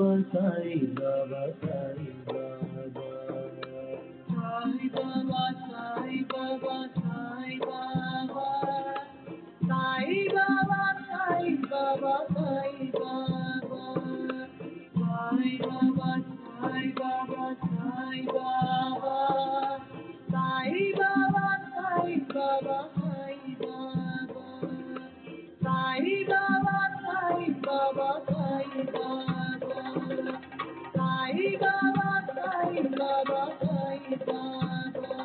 Baba, Sai Baba, Sai Baba. Sai Baba, Sai Baba, Sai Baba. Sai Baba, Sai Baba, Sai Baba. Sai Baba, Sai Baba, Sai Baba. Sai Baba, Sai Baba, Sai Baba. Sai Baba, Sai Baba, Sai Baba. Sai Baba, Sai Baba, Sai Baba.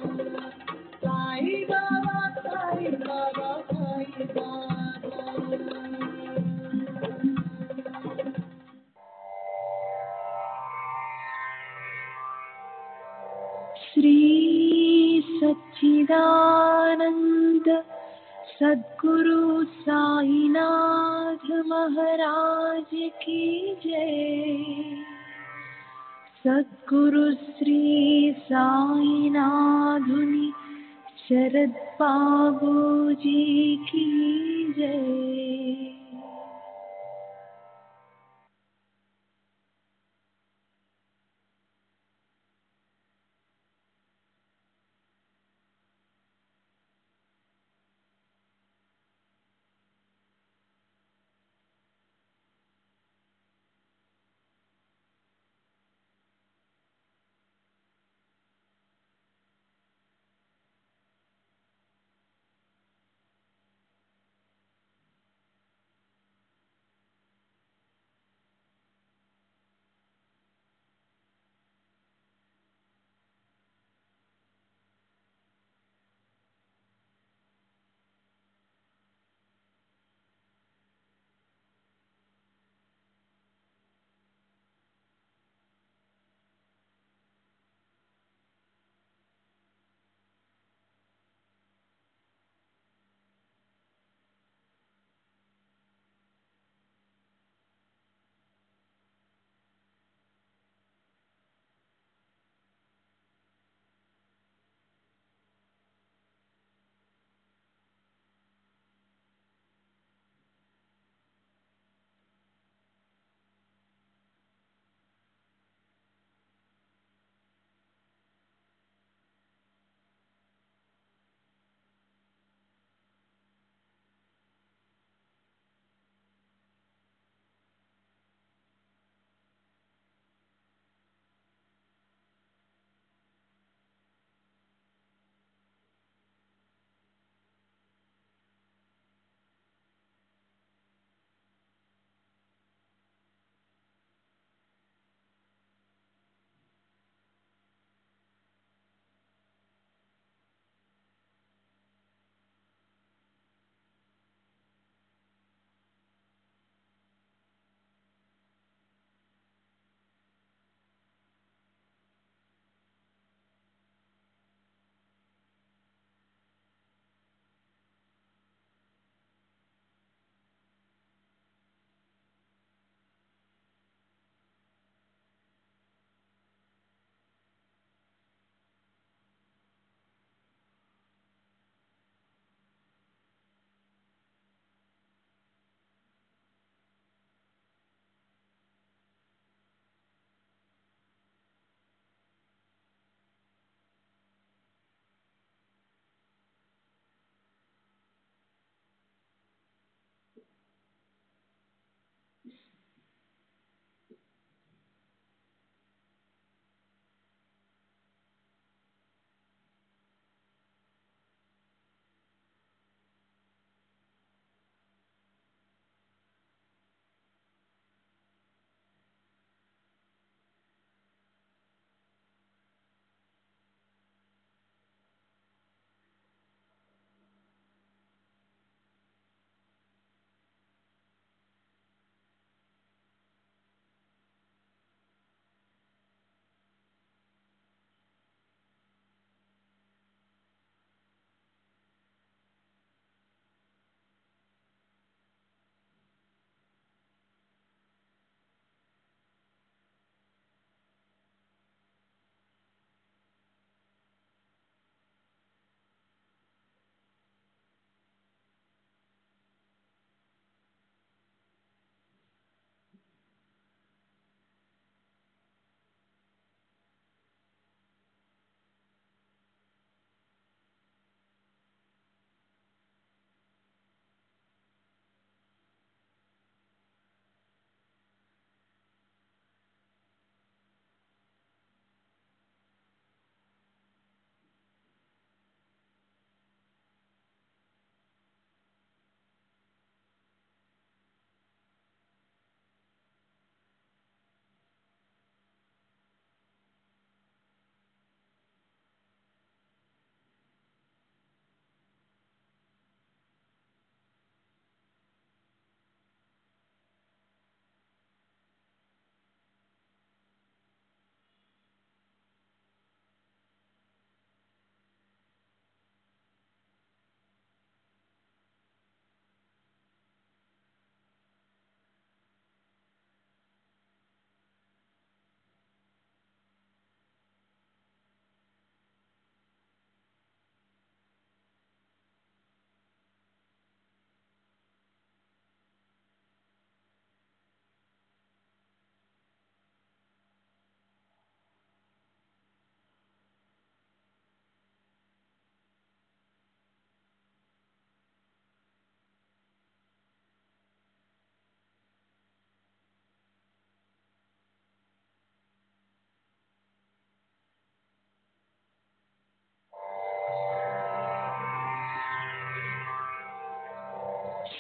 Sai Baba, Sai Baba, Sai Baba. Shri सच्चिदानंद सद्गुरु साईनाथ महाराज की जय। सद्गुरु श्री साईनाथुनि शरद बाबूजी की जय।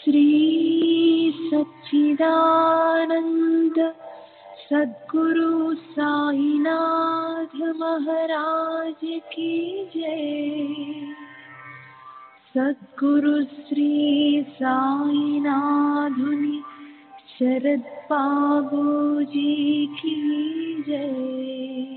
श्री सच्चिदानंद सद्गुरु साईनाथ महाराज की जय। सद्गुरु श्री साईनाथुनि शरद बाबूजी की जय।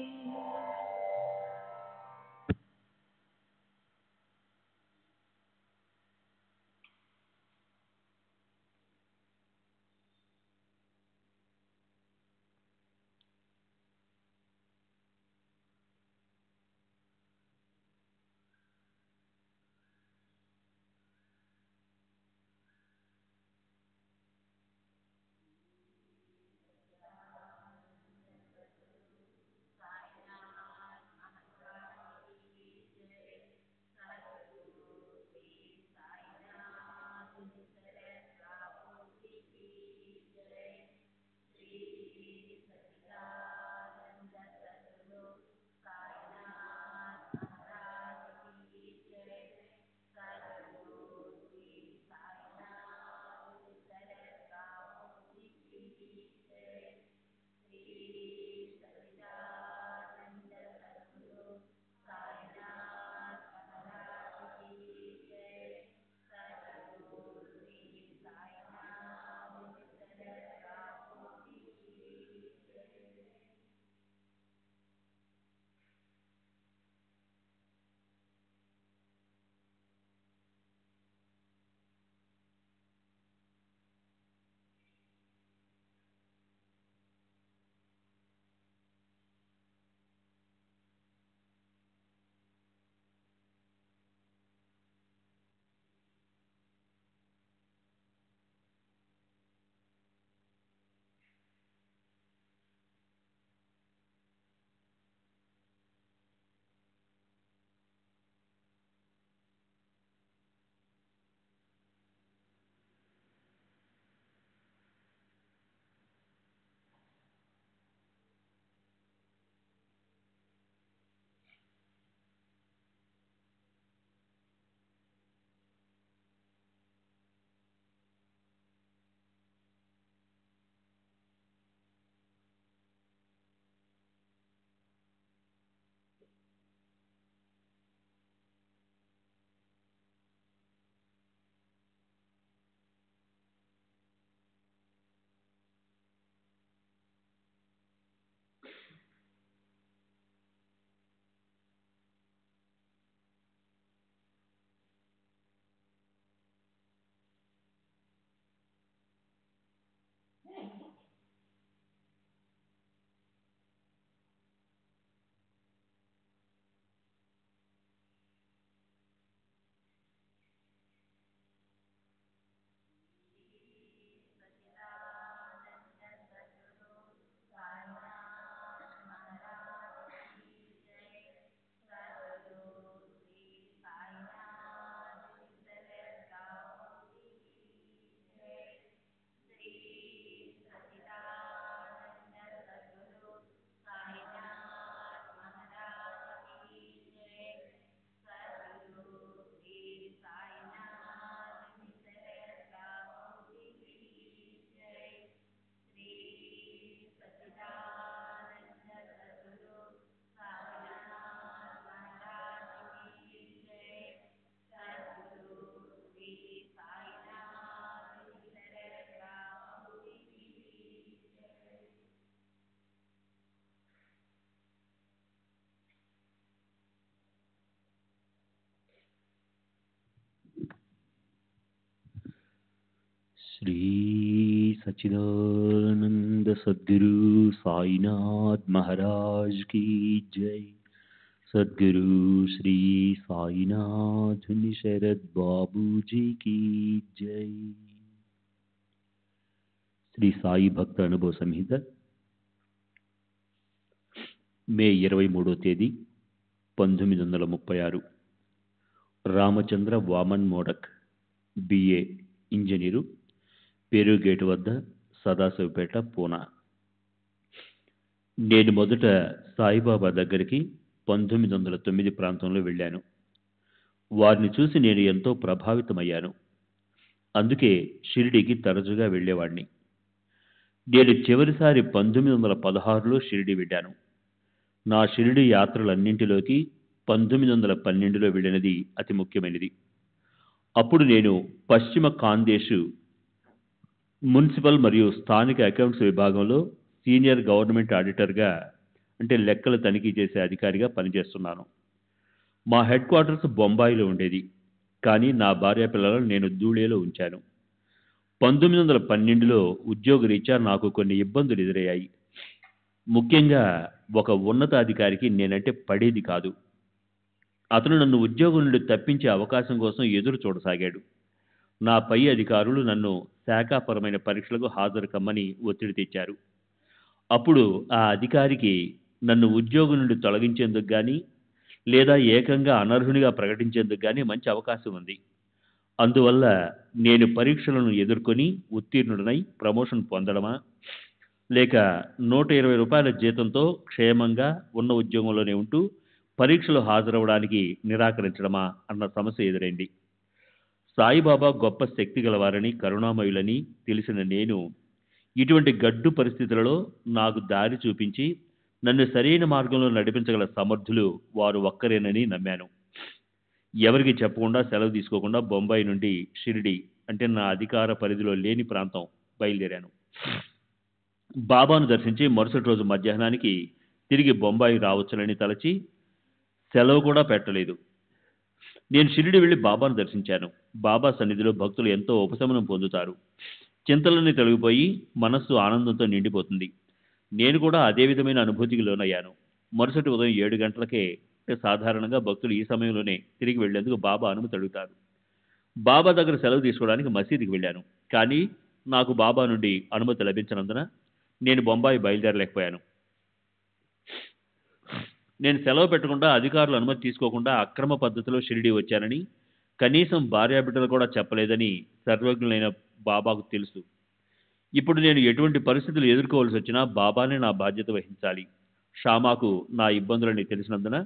श्री सच्चिदानंद सद्गुरु साईनाथ महाराज की जय। सद्गुरु श्री साईनाथ शरद बाबू जी की जय। శ్రీ సాయి భక్త అనుభవ సంహిత మే 23వ తేదీ 1936. రామచంద్ర వామన్ మోడక్, బిఏ ఇంజనీరు, పేరుగేటు వద్ద, సదాశివపేట, పూనా. నేను మొదట సాయిబాబా దగ్గరికి 1909 ప్రాంతంలో వెళ్ళాను. వారిని చూసి నేను ఎంతో ప్రభావితమయ్యాను. అందుకే షిరిడీకి తరచుగా వెళ్ళేవాడిని. నేను చివరిసారి 1916లో షిరిడీ వెళ్ళాను. నా షిరిడీ యాత్రలన్నింటిలోకి 1912లో వెళ్ళినది అతి ముఖ్యమైనది. అప్పుడు నేను పశ్చిమ ఖాందేశ్ మున్సిపల్ మరియు స్థానిక అకౌంట్స్ విభాగంలో సీనియర్ గవర్నమెంట్ ఆడిటర్గా, అంటే లెక్కలు తనిఖీ చేసే అధికారిగా పనిచేస్తున్నాను. మా హెడ్ క్వార్టర్స్ బొంబాయిలో ఉండేది. కానీ నా భార్య పిల్లలను నేను ధూళేలో ఉంచాను. 1912లో ఉద్యోగరీత్యా నాకు కొన్ని ఇబ్బందులు ఎదురయ్యాయి. ముఖ్యంగా ఒక ఉన్నతాధికారికి నేనంటే పడేది కాదు. అతను నన్ను ఉద్యోగం నుండి తప్పించే అవకాశం కోసం ఎదురు చూడసాగాడు. నా పై అధికారులు నన్ను శాఖాపరమైన పరీక్షలకు హాజరు కమ్మని ఒత్తిడి తెచ్చారు. అప్పుడు ఆ అధికారికి నన్ను ఉద్యోగం నుండి తొలగించేందుకు కానీ, లేదా ఏకంగా అనర్హునిగా ప్రకటించేందుకు కానీ మంచి అవకాశం ఉంది. అందువల్ల నేను పరీక్షలను ఎదుర్కొని ఉత్తీర్ణుడనై ప్రమోషన్ పొందడమా, లేక ₹120 జీతంతో క్షేమంగా ఉన్న ఉద్యోగంలోనే ఉంటూ పరీక్షలు హాజరవడానికి నిరాకరించడమా అన్న సమస్య ఎదురైంది. సాయిబాబా గొప్ప శక్తి గలవారని, కరుణామయులని తెలిసిన నేను ఇటువంటి గడ్డు పరిస్థితులలో నాకు దారి చూపించి నన్ను సరైన మార్గంలో నడిపించగల సమర్థులు వారు ఒక్కరేనని నమ్మాను. ఎవరికి చెప్పకుండా, సెలవు తీసుకోకుండా బొంబాయి నుండి షిరిడి, అంటే నా అధికార పరిధిలో లేని ప్రాంతం, బయలుదేరాను. బాబాను దర్శించి మరుసటి రోజు మధ్యాహ్నానికి తిరిగి బొంబాయి రావచ్చునని తలచి సెలవు కూడా పెట్టలేదు. నేను షిరిడి వెళ్ళి బాబాను దర్శించాను. బాబా సన్నిధిలో భక్తులు ఎంతో ఉపశమనం పొందుతారు. చింతలన్నీ తొలగిపోయి మనస్సు ఆనందంతో నిండిపోతుంది. నేను కూడా అదే విధమైన అనుభూతికి లోనయ్యాను. మరుసటి ఉదయం 7 గంటలకే, సాధారణంగా భక్తులు ఈ సమయంలోనే తిరిగి వెళ్లేందుకు బాబా అనుమతి అడుగుతారు. బాబా దగ్గర సెలవు తీసుకోవడానికి మసీదుకి వెళ్ళాను. కానీ నాకు బాబా నుండి అనుమతి లభించినందున నేను బొంబాయి బయలుదేరలేకపోయాను. నేను సెలవు పెట్టకుండా, అధికారులు అనుమతి తీసుకోకుండా అక్రమ పద్ధతిలో షిరిడీ వచ్చానని, కనీసం భార్యాబిడ్డలు కూడా చెప్పలేదని సర్వజ్ఞులైన బాబాకు తెలుసు. ఇప్పుడు నేను ఎటువంటి పరిస్థితులు ఎదుర్కోవాల్సి వచ్చినా బాబానే నా బాధ్యత వహించాలి. షామాకు నా ఇబ్బందులని తెలిసినందున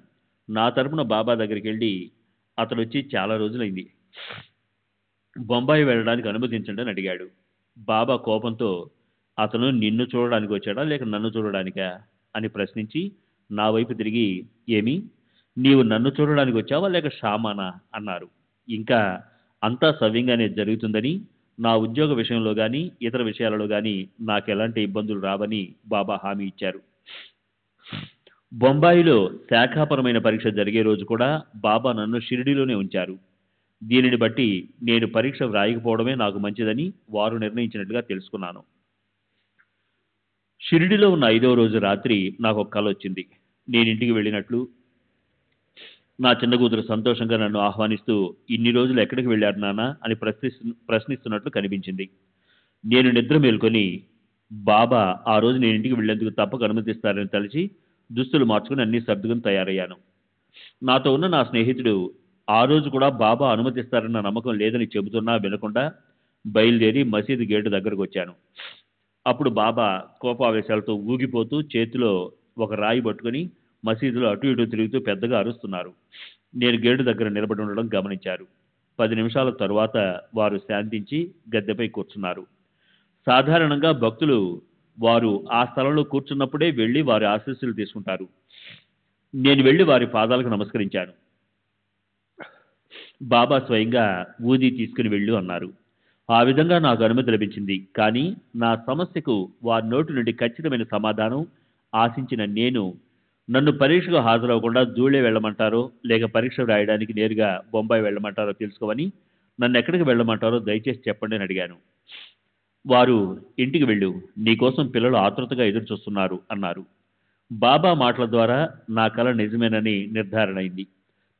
నా తరపున బాబా దగ్గరికి వెళ్ళి, అతను వచ్చి చాలా రోజులైంది, బొంబాయి వెళ్ళడానికి అనుమతించండి అని అడిగాడు. బాబా కోపంతో, అతను నిన్ను చూడడానికి వచ్చాడా లేక నన్ను చూడడానికా అని ప్రశ్నించి నా వైపు తిరిగి, ఏమి, నీవు నన్ను చూడడానికి వచ్చావా లేక షామానా అన్నారు. ఇంకా అంతా సవ్యంగానే జరుగుతుందని, నా ఉద్యోగ విషయంలో కానీ ఇతర విషయాలలో కానీ నాకు ఎలాంటి ఇబ్బందులు రావని బాబా హామీ ఇచ్చారు. బొంబాయిలో శాఖాపరమైన పరీక్ష జరిగే రోజు కూడా బాబా నన్ను షిరిడీలోనే ఉంచారు. దీనిని బట్టి నేను పరీక్ష వ్రాయకపోవడమే నాకు మంచిదని వారు నిర్ణయించినట్లుగా తెలుసుకున్నాను. షిరిడీలో ఉన్న 5వ రోజు రాత్రి నాకు ఒక కల వచ్చింది. నేను ఇంటికి వెళ్ళినట్లు, నా చిన్న కూతురు సంతోషంగా నన్ను ఆహ్వానిస్తూ, ఇన్ని రోజులు ఎక్కడికి వెళ్ళారు నాన్న అని ప్రశ్నిస్తున్నట్లు కనిపించింది. నేను నిద్ర మేల్కొని బాబా ఆ రోజు నేను ఇంటికి వెళ్లేందుకు తప్పక అనుమతిస్తారని తలిచి దుస్తులు మార్చుకుని అన్ని సర్దుకుని తయారయ్యాను. నాతో ఉన్న నా స్నేహితుడు ఆ రోజు కూడా బాబా అనుమతిస్తారన్న నమ్మకం లేదని చెబుతున్నా వినకుండా బయలుదేరి మసీదు గేటు దగ్గరకు వచ్చాను. అప్పుడు బాబా కోపావేశాలతో ఊగిపోతూ చేతిలో ఒక రాయి పట్టుకుని మసీదులో అటు ఇటు తిరుగుతూ పెద్దగా అరుస్తున్నారు. నేను గేటు దగ్గర నిలబడి ఉండడం గమనించారు. 10 నిమిషాల తరువాత వారు శాంతించి గద్దెపై కూర్చున్నారు. సాధారణంగా భక్తులు వారు ఆ స్థలంలో కూర్చున్నప్పుడే వెళ్ళి వారి ఆశీస్సులు తీసుకుంటారు. నేను వెళ్ళి వారి పాదాలకు నమస్కరించాను. బాబా స్వయంగా ఊది తీసుకుని వెళ్ళు అన్నారు. ఆ విధంగా నాకు అనుమతి లభించింది. కానీ నా సమస్యకు వారి నోటి నుండి ఖచ్చితమైన సమాధానం ఆశించిన నేను, నన్ను పరీక్షకు హాజరవ్వకుండా ధూళే వెళ్ళమంటారో లేక పరీక్ష రాయడానికి నేరుగా బొంబాయి వెళ్ళమంటారో తెలుసుకోవని, నన్ను ఎక్కడికి వెళ్ళమంటారో దయచేసి చెప్పండి అని అడిగాను. వారు, ఇంటికి వెళ్ళు, నీకోసం పిల్లలు ఆతృతగా ఎదురు చూస్తున్నారు అన్నారు. బాబా మాటల ద్వారా నా కల నిజమేనని నిర్ధారణ అయింది.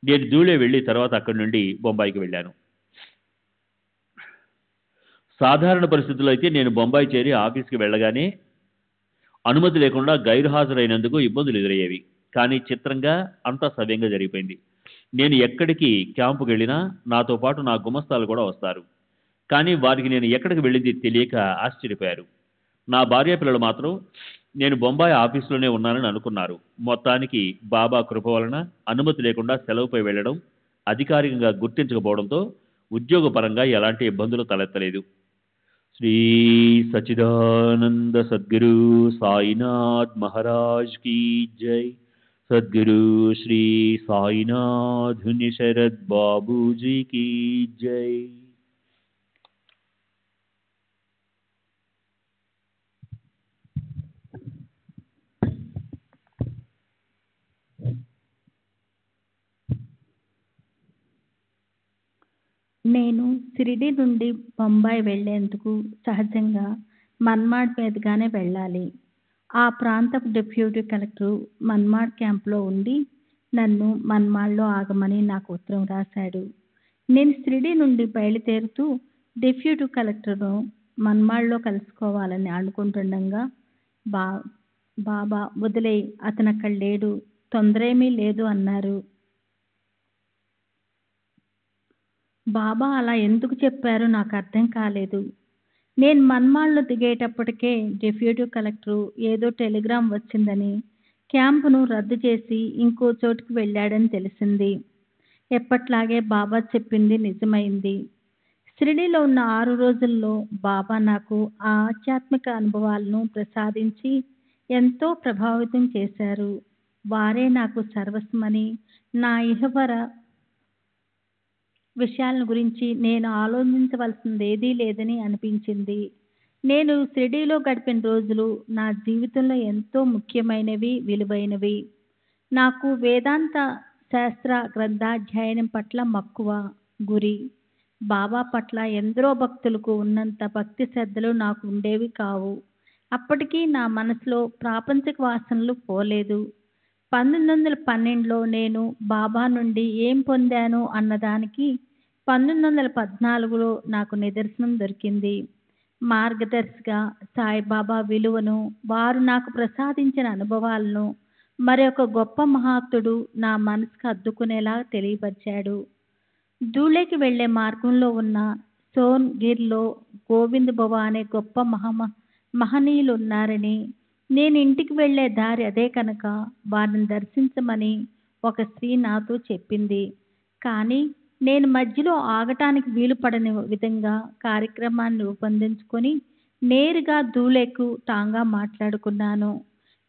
నేను ధూళే వెళ్ళి తర్వాత అక్కడి నుండి బొంబాయికి వెళ్ళాను. సాధారణ పరిస్థితుల్లో అయితే నేను బొంబాయి చేరి ఆఫీస్కి వెళ్ళగానే అనుమతి లేకుండా గైర్హాజరైనందుకు ఇబ్బందులు ఎదురయ్యేవి. కానీ చిత్రంగా అంతా సవ్యంగా జరిగిపోయింది. నేను ఎక్కడికి క్యాంపుకి వెళ్ళినా నాతో పాటు నా గుమస్తాలు కూడా వస్తారు. కానీ వారికి నేను ఎక్కడికి వెళ్ళింది తెలియక ఆశ్చర్యపోయారు. నా భార్య పిల్లలు మాత్రం నేను బొంబాయి ఆఫీసులోనే ఉన్నానని అనుకున్నారు. మొత్తానికి బాబా కృప వలన అనుమతి లేకుండా సెలవుపై వెళ్ళడం అధికారికంగా గుర్తించకపోవడంతో ఉద్యోగపరంగా ఎలాంటి ఇబ్బందులు తలెత్తలేదు. శ్రీ సచిదానంద సద్గురు సాయినాథ్ మహారాజ్ కీ జై. సద్గురు శ్రీ సాయినాథ్ శరద్ బాబూజీ కీ జై. నేను షిరిడి నుండి బొంబాయి వెళ్లేందుకు సహజంగా మన్మాడ్ మీదుగానే వెళ్ళాలి. ఆ ప్రాంతపు డిప్యూటీ కలెక్టర్ మన్మాడ్ క్యాంపులో ఉండి నన్ను మన్మాడ్లో ఆగమని నాకు ఉత్తరం రాశాడు. నేను షిరిడి నుండి బయలుదేరుతూ డిప్యూటీ కలెక్టర్ను మన్మాడ్లో కలుసుకోవాలని అనుకుంటుండగా బాబా వదిలేయ్, అతను అక్కడ లేడు, తొందరేమీ లేదు అన్నారు. బాబా అలా ఎందుకు చెప్పారో నాకు అర్థం కాలేదు. నేను మన్మాడ్లో దిగేటప్పటికే డిప్యూటీ కలెక్టర్ ఏదో టెలిగ్రామ్ వచ్చిందని, క్యాంపును రద్దు చేసి ఇంకో చోటుకు వెళ్ళాడని తెలిసింది. ఎప్పట్లాగే బాబా చెప్పింది నిజమైంది. షిరిడీలో ఉన్న 6 రోజుల్లో బాబా నాకు ఆ ఆధ్యాత్మిక అనుభవాలను ప్రసాదించి ఎంతో ప్రభావితం చేశారు. వారే నాకు సర్వస్వమని, నా ఇహపర విషయాలను గురించి నేను ఆలోచించవలసింది ఏదీ లేదని అనిపించింది. నేను షిరిడీలో గడిపిన రోజులు నా జీవితంలో ఎంతో ముఖ్యమైనవి, విలువైనవి. నాకు వేదాంత శాస్త్ర గ్రంథాధ్యయనం పట్ల మక్కువ, గురి. బాబా పట్ల ఎందరో భక్తులకు ఉన్నంత భక్తి శ్రద్ధలు నాకు ఉండేవి కావు. అప్పటికీ నా మనసులో ప్రాపంచిక వాసనలు పోలేదు. 1912లో నేను బాబా నుండి ఏం పొందాను అన్నదానికి 1914లో నాకు నిదర్శనం దొరికింది. మార్గదర్శిగా సాయిబాబా విలువను, వారు నాకు ప్రసాదించిన అనుభవాలను మరొక గొప్ప మహాత్ముడు నా మనసుకు అద్దుకునేలా తెలియపరిచాడు. ధూళేకి వెళ్లే మార్గంలో ఉన్న సోన్గిర్లో గోవింద్ బాబా అనే గొప్ప మహనీయులు ఉన్నారని, నేను ఇంటికి వెళ్లే దారి అదే కనుక వారిని దర్శించమని ఒక స్త్రీ నాతో చెప్పింది. కానీ నేను మధ్యలో ఆగటానికి వీలు పడని విధంగా కార్యక్రమాన్ని రూపొందించుకొని నేరుగా ధూళేకు టాంగా మాట్లాడుకున్నాను.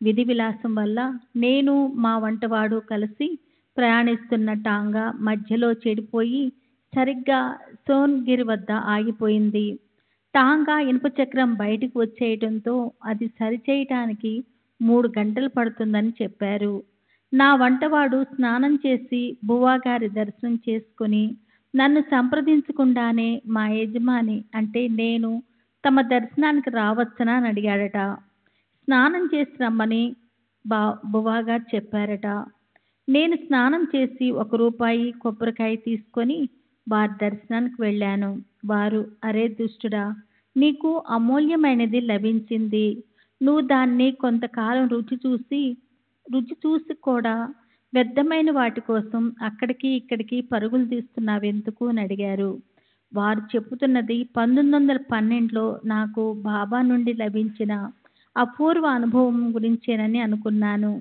విధి విలాసం వల్ల నేను మా వంటవాడు కలిసి ప్రయాణిస్తున్న టాంగా మధ్యలో చెడిపోయి సరిగ్గా సోన్గిర్ వద్ద ఆగిపోయింది. టాంగా ఇనుప చక్రం బయటికి వచ్చేయడంతో అది సరిచేయటానికి 3 గంటలు పడుతుందని చెప్పారు. నా వంటవాడు స్నానం చేసి బువ్వాగారి దర్శనం చేసుకుని నన్ను సంప్రదించకుండానే మా యజమాని అంటే నేను తమ దర్శనానికి రావచ్చనా అని అడిగాడట. స్నానం చేసి రమ్మని బువ్వాగారు చెప్పారట. నేను స్నానం చేసి ₹1 కొబ్బరికాయ తీసుకొని వారి దర్శనానికి వెళ్ళాను. వారు, అరే దుష్టుడా, నీకు అమూల్యమైనది లభించింది. నువ్వు దాన్ని కొంతకాలం రుచి చూసి కూడా వ్యర్థమైన వాటి కోసం అక్కడికి ఇక్కడికి పరుగులు తీస్తున్నావెందుకు అని అడిగారు. వారు చెబుతున్నది 1912లో నాకు బాబా నుండి లభించిన అపూర్వ అనుభవం గురించేనని అనుకున్నాను.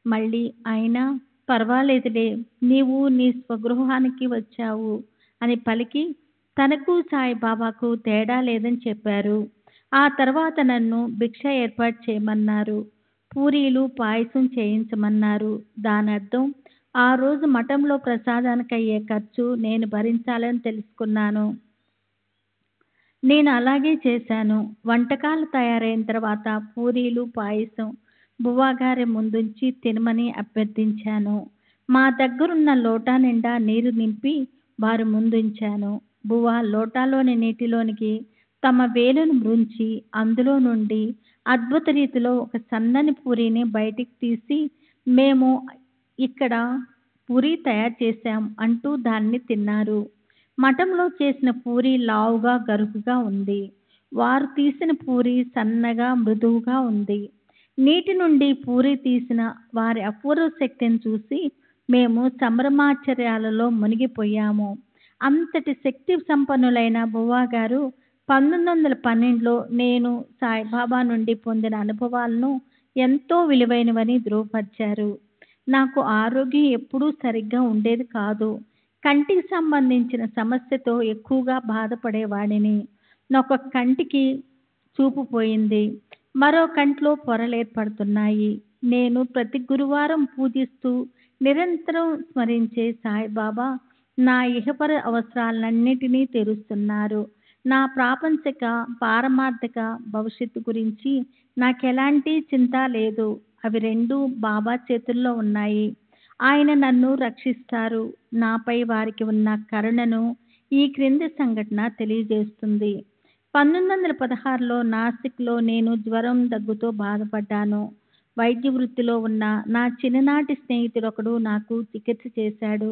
మళ్ళీ అయినా పర్వాలేదులే, నీవు నీ స్వగృహానికి వచ్చావు అని పలికి తనకు సాయిబాబాకు తేడా లేదని చెప్పారు. ఆ తర్వాత నన్ను భిక్ష ఏర్పాటు చేయమన్నారు. పూరీలు, పాయసం చేయించమన్నారు. దాని అర్థం ఆ రోజు మఠంలో ప్రసాదానికి అయ్యే ఖర్చు నేను భరించాలని తెలుసుకున్నాను. నేను అలాగే చేశాను. వంటకాలు తయారైన తర్వాత పూరీలు, పాయసం బువ్వాగారి ముందుంచి తినమని అభ్యర్థించాను. మా దగ్గరున్న లోటా నిండా నీరు నింపి వారి ముందుంచాను. బువ్వ లోటాలోని నీటిలోనికి తమ వేలును మృంచి అందులో నుండి అద్భుత రీతిలో ఒక సన్నని పూరీని బయటికి తీసి, మేము ఇక్కడ పూరీ తయారు చేశాం అంటూ దాన్ని తిన్నారు. మఠంలో చేసిన పూరీ లావుగా, గరుకుగా ఉంది. వారు తీసిన పూరీ సన్నగా, మృదువుగా ఉంది. నీటి నుండి పూరీ తీసిన వారి అపూర్వ శక్తిని చూసి మేము సంభ్రమాశ్చర్యాలలో మునిగిపోయాము. అంతటి శక్తి సంపన్నులైన బువ్వాగారు 1912లో నేను సాయిబాబా నుండి పొందిన అనుభవాలను ఎంతో విలువైనవని ధృవపరిచారు. నాకు ఆరోగ్యం ఎప్పుడూ సరిగ్గా ఉండేది కాదు. కంటికి సంబంధించిన సమస్యతో ఎక్కువగా బాధపడేవాడిని. ఒక కంటికి చూపు పోయింది, మరో కంట్లో పొరలు ఏర్పడుతున్నాయి. నేను ప్రతి గురువారం పూజిస్తూ నిరంతరం స్మరించే సాయిబాబా నా ఇహపర అవసరాలన్నిటినీ తీరుస్తున్నారు. నా ప్రాపంచిక పారమార్థిక భవిష్యత్తు గురించి నాకెలాంటి చింత లేదు. అవి రెండూ బాబా చేతుల్లో ఉన్నాయి. ఆయన నన్ను రక్షిస్తారు. నాపై వారికి ఉన్న కరుణను ఈ క్రింది సంఘటన తెలియజేస్తుంది. 1916లో నాసిక్లో నేను జ్వరం, దగ్గుతో బాధపడ్డాను. వైద్య వృత్తిలో ఉన్న నా చిన్ననాటి స్నేహితుడొకడు నాకు చికిత్స చేశాడు.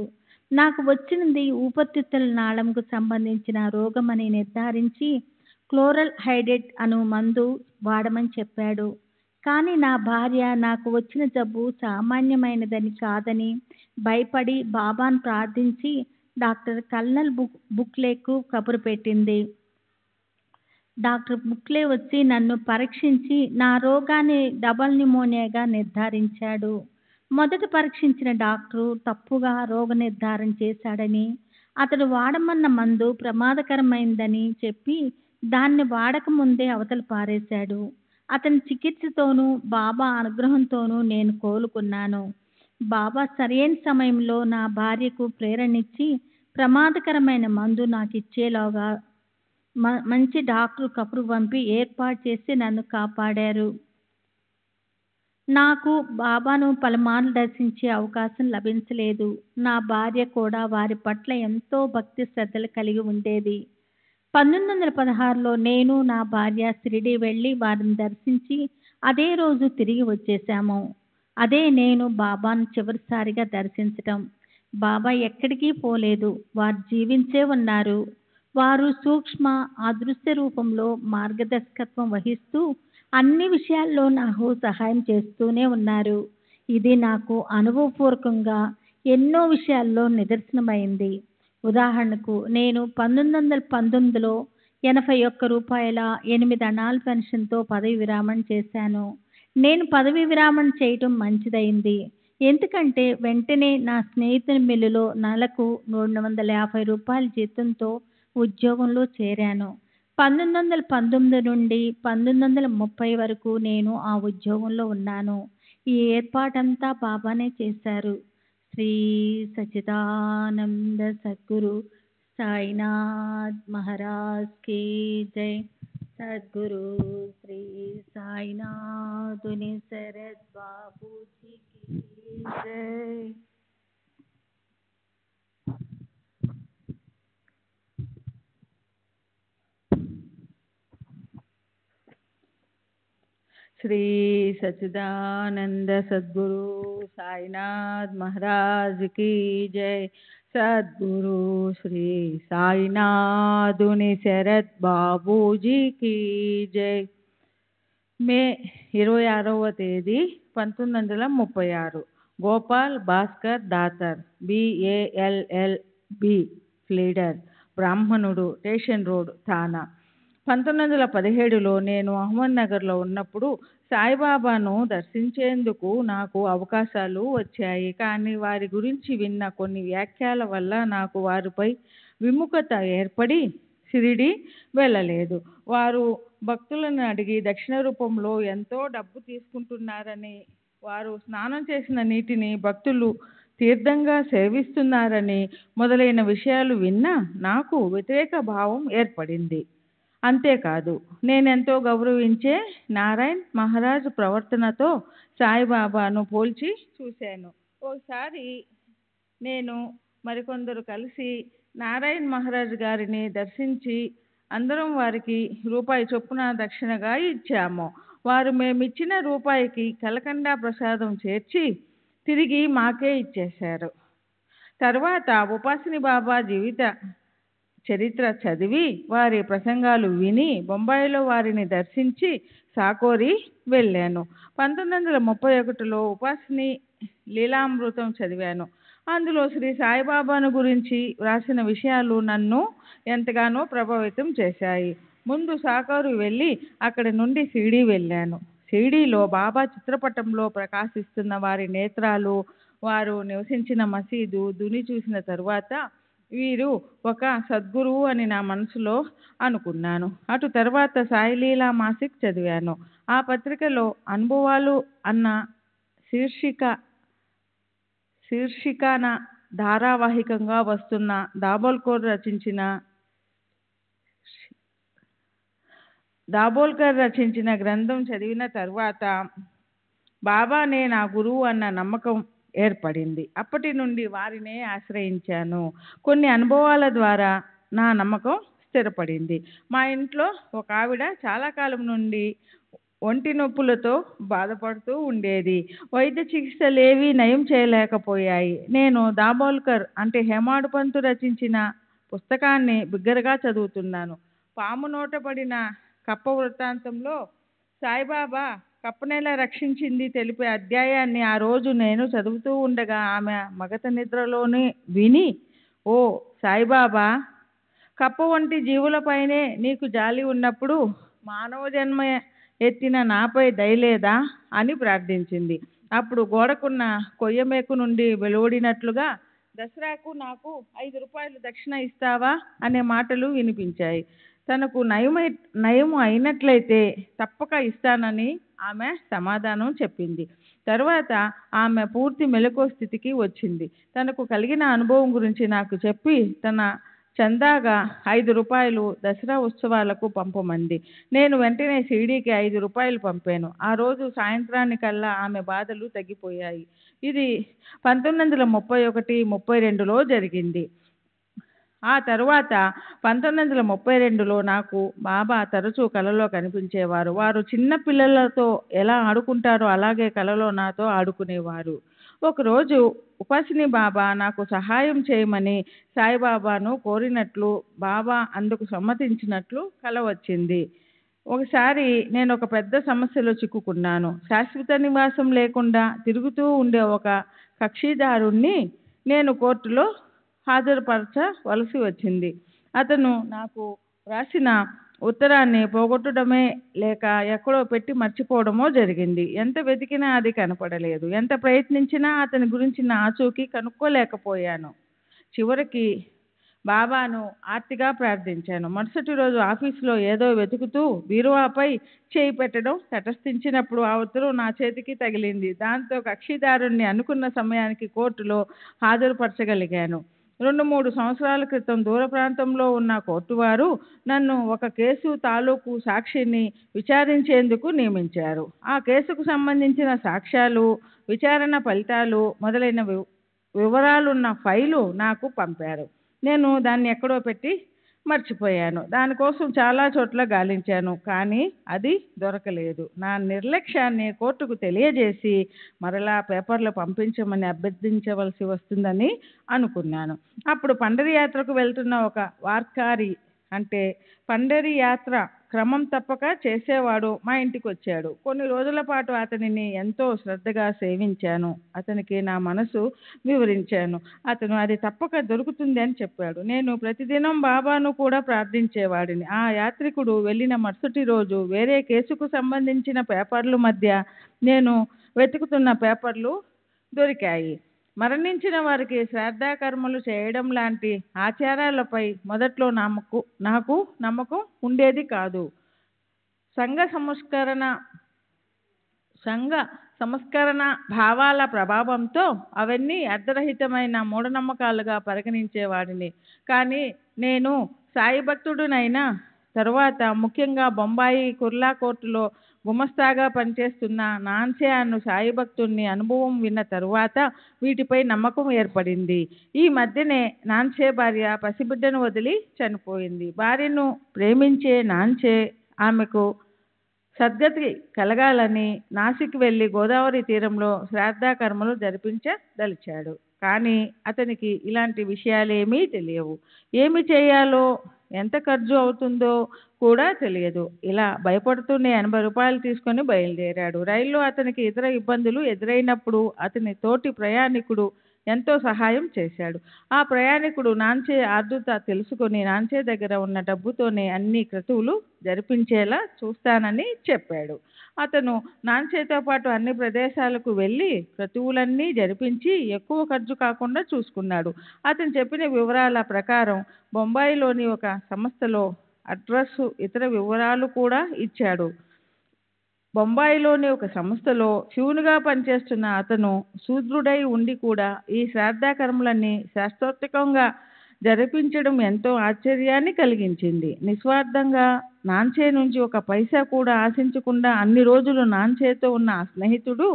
నాకు వచ్చినది ఊపిరితిత్తుల నాళంకు సంబంధించిన రోగమని నిర్ధారించి క్లోరల్ హైడ్రేట్ అను మందు వాడమని చెప్పాడు. కానీ నా భార్య నాకు వచ్చిన జబ్బు సామాన్యమైనదని కాదని భయపడి బాబాను ప్రార్థించి డాక్టర్ కల్నల్ బుక్లేకు కబురు పెట్టింది. డాక్టర్ బుక్లే వచ్చి నన్ను పరీక్షించి నా రోగాన్ని డబల్ న్యూమోనియాగా నిర్ధారించాడు. మొదట పరీక్షించిన డాక్టరు తప్పుగా రోగ నిర్ధారణ చేశాడని, అతడు వాడమన్న మందు ప్రమాదకరమైందని చెప్పి దాన్ని వాడకముందే అవతల పారేశాడు. అతని చికిత్సతోనూ బాబా అనుగ్రహంతోనూ నేను కోలుకున్నాను. బాబా సరైన సమయంలో నా భార్యకు ప్రేరణిచ్చి ప్రమాదకరమైన మందు నాకు ఇచ్చేలాగా మంచి డాక్టర్ కబురు పంపి ఏర్పాటు చేసి నన్ను కాపాడారు. నాకు బాబాను పలుమార్లు దర్శించే అవకాశం లభించలేదు. నా భార్య కూడా వారి పట్ల ఎంతో భక్తి శ్రద్ధలు కలిగి ఉండేది. 1916లో నేను నా భార్య షిరిడీ వెళ్ళి వారిని దర్శించి అదే రోజు తిరిగి వచ్చేసాము. అదే నేను బాబాను చివరిసారిగా దర్శించటం. బాబా ఎక్కడికి పోలేదు, వారు జీవించే ఉన్నారు. వారు సూక్ష్మ అదృశ్య రూపంలో మార్గదర్శకత్వం వహిస్తూ అన్ని విషయాల్లో నాకు సహాయం చేస్తూనే ఉన్నారు. ఇది నాకు అనుభవపూర్వకంగా ఎన్నో విషయాల్లో నిదర్శనమైంది. ఉదాహరణకు నేను 1919లో రూ. 81.8 పెన్షన్తో పదవి విరామణ చేశాను. నేను పదవి విరామణ చేయటం మంచిదైంది. ఎందుకంటే వెంటనే నా స్నేహితుని మిల్లులో నెలకు రూ. 250 జీతంతో ఉద్యోగంలో చేరాను. 1919 నుండి 1930 వరకు నేను ఆ ఉద్యోగంలో ఉన్నాను. ఈ ఏర్పాటంతా బాబానే చేశారు. శ్రీ సచ్చిదానంద సద్గురు సాయినాథ్ మహారాజ్ కీ జై. సద్గురు శ్రీ సాయినాథుని శరత్ బాబూజీ కీ జై. శ్రీ సచ్చిదానంద సద్గురు సాయినాథ్ మహారాజ్ కీ జై. సద్గురు శ్రీ సాయినాథుని శరత్ బాబూజీ కీ జై. మే 26వ తేదీ 1936 గోపాల్ భాస్కర్ దాతర్ BALLB ఫ్లీడర్, బ్రాహ్మణుడు, స్టేషన్ రోడ్, థానా. 1917లో నేను అహ్మద్నగర్లో ఉన్నప్పుడు సాయిబాబాను దర్శించేందుకు నాకు అవకాశాలు వచ్చాయి. కానీ వారి గురించి విన్న కొన్ని వ్యాఖ్యల వల్ల నాకు వారిపై విముఖత ఏర్పడి షిరిడీ వెళ్ళలేదు. వారు భక్తులను అడిగి దక్షిణ రూపంలో ఎంతో డబ్బు తీసుకుంటున్నారని, వారు స్నానం చేసిన నీటిని భక్తులు తీర్థంగా సేవిస్తున్నారని మొదలైన విషయాలు విన్నా నాకు వ్యతిరేక భావం ఏర్పడింది. అంతేకాదు, నేనెంతో గౌరవించే నారాయణ్ మహారాజ్ ప్రవర్తనతో సాయిబాబాను పోల్చి చూశాను. ఒకసారి నేను మరికొందరు కలిసి నారాయణ్ మహారాజ్ గారిని దర్శించి అందరం వారికి రూపాయి చొప్పున దక్షిణగా ఇచ్చాము. వారు మేమిచ్చిన రూపాయికి కలకండా ప్రసాదం చేర్చి తిరిగి మాకే ఇచ్చేశారు. తర్వాత ఉపాసిని బాబా జీవిత చరిత్ర చదివి వారి ప్రసంగాలు విని బొంబాయిలో వారిని దర్శించి సాకోరి వెళ్ళాను. 1931లో ఉపాసిని లీలామృతం చదివాను. అందులో శ్రీ సాయిబాబాను గురించి వ్రాసిన విషయాలు నన్ను ఎంతగానో ప్రభావితం చేశాయి. ముందు సాకోరి వెళ్ళి అక్కడి నుండి షిరిడీ వెళ్ళాను. షిరిడీలో బాబా చిత్రపటంలో ప్రకాశిస్తున్న వారి నేత్రాలు, వారు నివసించిన మసీదు దుని చూసిన తరువాత వీరు ఒక సద్గురువు అని నా మనసులో అనుకున్నాను. అటు తర్వాత సాయిలీలా మాసిక్ చదివాను. ఆ పత్రికలో అనుభవాలు అన్న శీర్షికన ధారావాహికంగా వస్తున్న దాబోల్కర్ రచించిన గ్రంథం చదివిన తర్వాత బాబానే నా గురువు అన్న నమ్మకం ఏర్పడింది. అప్పటి నుండి వారినే ఆశ్రయించాను. కొన్ని అనుభవాల ద్వారా నా నమ్మకం స్థిరపడింది. మా ఇంట్లో ఒక ఆవిడ చాలా కాలం నుండి ఒంటి నొప్పులతో బాధపడుతూ ఉండేది. వైద్య చికిత్సలేవీ నయం చేయలేకపోయాయి. నేను దాబోల్కర్ అంటే హేమాడ్ పంతు రచించిన పుస్తకాన్ని బిగ్గరగా చదువుతున్నాను. పాము నోట పడిన కప్ప వృత్తాంతంలో సాయిబాబా కప్పనెలా రక్షించింది తెలిపే అధ్యాయాన్ని ఆ రోజు నేను చదువుతూ ఉండగా ఆమె మగత నిద్రలోనే విని, ఓ సాయిబాబా, కప్ప వంటి జీవులపైనే నీకు జాలి ఉన్నప్పుడు మానవ జన్మ ఎత్తిన నాపై దయలేదా అని ప్రార్థించింది. అప్పుడు గోడకున్న కొయ్యమేకు నుండి వెలువడినట్లుగా దసరాకు నాకు 5 రూపాయలు దక్షిణ ఇస్తావా అనే మాటలు వినిపించాయి. తనకు నయం అయినట్లయితే తప్పక ఇస్తానని ఆమె సమాధానం చెప్పింది. తర్వాత ఆమె పూర్తి మెలకువ స్థితికి వచ్చింది. తనకు కలిగిన అనుభవం గురించి నాకు చెప్పి తన చందాగా 5 రూపాయలు దసరా ఉత్సవాలకు పంపమంది. నేను వెంటనే షిరిడీకి 5 రూపాయలు పంపాను. ఆ రోజు సాయంత్రానికల్లా ఆమె బాధలు తగ్గిపోయాయి. ఇది 1931-32లో జరిగింది. ఆ తరువాత 1932లో నాకు బాబా తరచూ కలలో కనిపించేవారు. వారు చిన్న పిల్లలతో ఎలా ఆడుకుంటారో అలాగే కలలో నాతో ఆడుకునేవారు. ఒకరోజు ఉపాసిని బాబా నాకు సహాయం చేయమని సాయిబాబాను కోరినట్లు, బాబా అందుకు సమ్మతించినట్లు కల వచ్చింది. ఒకసారి నేను ఒక పెద్ద సమస్యలో చిక్కుకున్నాను. శాశ్వత నివాసం లేకుండా తిరుగుతూ ఉండే ఒక కక్షిదారుణ్ణి నేను కోర్టులో హాజరుపరచవలసి వచ్చింది. అతను నాకు రాసిన ఉత్తరాన్ని పోగొట్టడమే లేక ఎక్కడో పెట్టి మర్చిపోవడమో జరిగింది. ఎంత వెతికినా అది కనపడలేదు. ఎంత ప్రయత్నించినా అతని గురించిన ఆచూకీ కనుక్కోలేకపోయాను. చివరికి బాబాను ఆర్తిగా ప్రార్థించాను. మరుసటి రోజు ఆఫీసులో ఏదో వెతుకుతూ బీరువాపై చేయి పెట్టడం తటస్థించినప్పుడు ఆ ఉత్తరం నా చేతికి తగిలింది. దాంతో కక్షిదారుణ్ణి అనుకున్న సమయానికి కోర్టులో హాజరుపరచగలిగాను. 2-3 సంవత్సరాల క్రితం దూర ప్రాంతంలో ఉన్న కోర్టువారు నన్ను ఒక కేసు తాలూకు సాక్షిని విచారించేందుకు నియమించారు. ఆ కేసుకు సంబంధించిన సాక్ష్యాలు, విచారణ ఫలితాలు మొదలైన వివరాలున్న ఫైలు నాకు పంపారు. నేను దాన్ని ఎక్కడో పెట్టి మర్చిపోయాను. దానికోసం చాలా చోట్ల గాలించాను, కానీ అది దొరకలేదు. నా నిర్లక్ష్యాన్ని కోర్టుకు తెలియజేసి మరలా పేపర్లు పంపించమని అభ్యర్థించవలసి వస్తుందని అనుకున్నాను. అప్పుడు పండరి యాత్రకు వెళ్తున్న ఒక వార్కారి, అంటే పండరి యాత్ర క్రమం తప్పక చేసేవాడు, మా ఇంటికి వచ్చాడు. కొన్ని రోజుల పాటు అతనిని ఎంతో శ్రద్ధగా సేవించాను. అతనికి నా మనసు వివరించాను. అతను అది తప్పక దొరుకుతుంది అని చెప్పాడు. నేను ప్రతిదినం బాబాను కూడా ప్రార్థించేవాడిని. ఆ యాత్రికుడు వెళ్ళిన మరుసటి రోజు వేరే కేసుకు సంబంధించిన పేపర్ల మధ్య నేను వెతుకుతున్న పేపర్లు దొరికాయి. మరణించిన వారికి శ్రాద్ధకర్మలు చేయడం లాంటి ఆచారాలపై మొదట్లో నాకు నమ్మకం ఉండేది కాదు. సంఘ సంస్కరణ భావాల ప్రభావంతో అవన్నీ అర్ధరహితమైన మూఢనమ్మకాలుగా పరిగణించేవాడిని. కానీ నేను సాయి భక్తుడినైన తరువాత, ముఖ్యంగా బొంబాయి కుర్లా కోర్టులో గుమస్తాగా పనిచేస్తున్న నాన్సే అను సాయి భక్తుడిని అనుభవం విన్న తరువాత వీటిపై నమ్మకం ఏర్పడింది. ఈ మధ్యనే నాన్సే భార్య పసిబిడ్డను వదిలి చనిపోయింది. భార్యను ప్రేమించే నాన్సే ఆమెకు సద్గతి కలగాలని నాసిక్ వెళ్ళి గోదావరి తీరంలో శ్రాద్ధకర్మలు జరిపించదలిచాడు. కానీ అతనికి ఇలాంటి విషయాలేమీ తెలియవు. ఏమి చేయాలో, ఎంత ఖర్చు అవుతుందో కూడా తెలియదు. ఇలా భయపడుతూనే 80 రూపాయలు తీసుకొని బయలుదేరాడు. రైల్లో అతనికి ఇతర ఇబ్బందులు ఎదురైనప్పుడు అతని తోటి ప్రయాణికుడు ఎంతో సహాయం చేశాడు. ఆ ప్రయాణికుడు నాంచే ఆర్ద్రత తెలుసుకొని నాంచే దగ్గర ఉన్న డబ్బుతోనే అన్ని క్రతువులు జరిపించేలా చూస్తానని చెప్పాడు. అతను నాంచేతో పాటు అన్ని ప్రదేశాలకు వెళ్ళి క్రతువులన్నీ జరిపించి ఎక్కువ ఖర్చు కాకుండా చూసుకున్నాడు. అతను చెప్పిన వివరాల ప్రకారం బొంబాయిలోని ఒక సంస్థలో అడ్రస్సు ఇతర వివరాలు కూడా ఇచ్చాడు. బొంబాయిలోని ఒక సంస్థలో ఫ్యూన్గా పనిచేస్తున్న అతను శూద్రుడై ఉండి కూడా ఈ శ్రాద్ధకర్మలన్నీ శాస్త్రోక్తంగా జరిపించడం ఎంతో ఆశ్చర్యాన్ని కలిగించింది. నిస్వార్థంగా నాంచే నుంచి ఒక పైసా కూడా ఆశించకుండా అన్ని రోజులు నాంచేతో ఉన్న ఆ స్నేహితుడు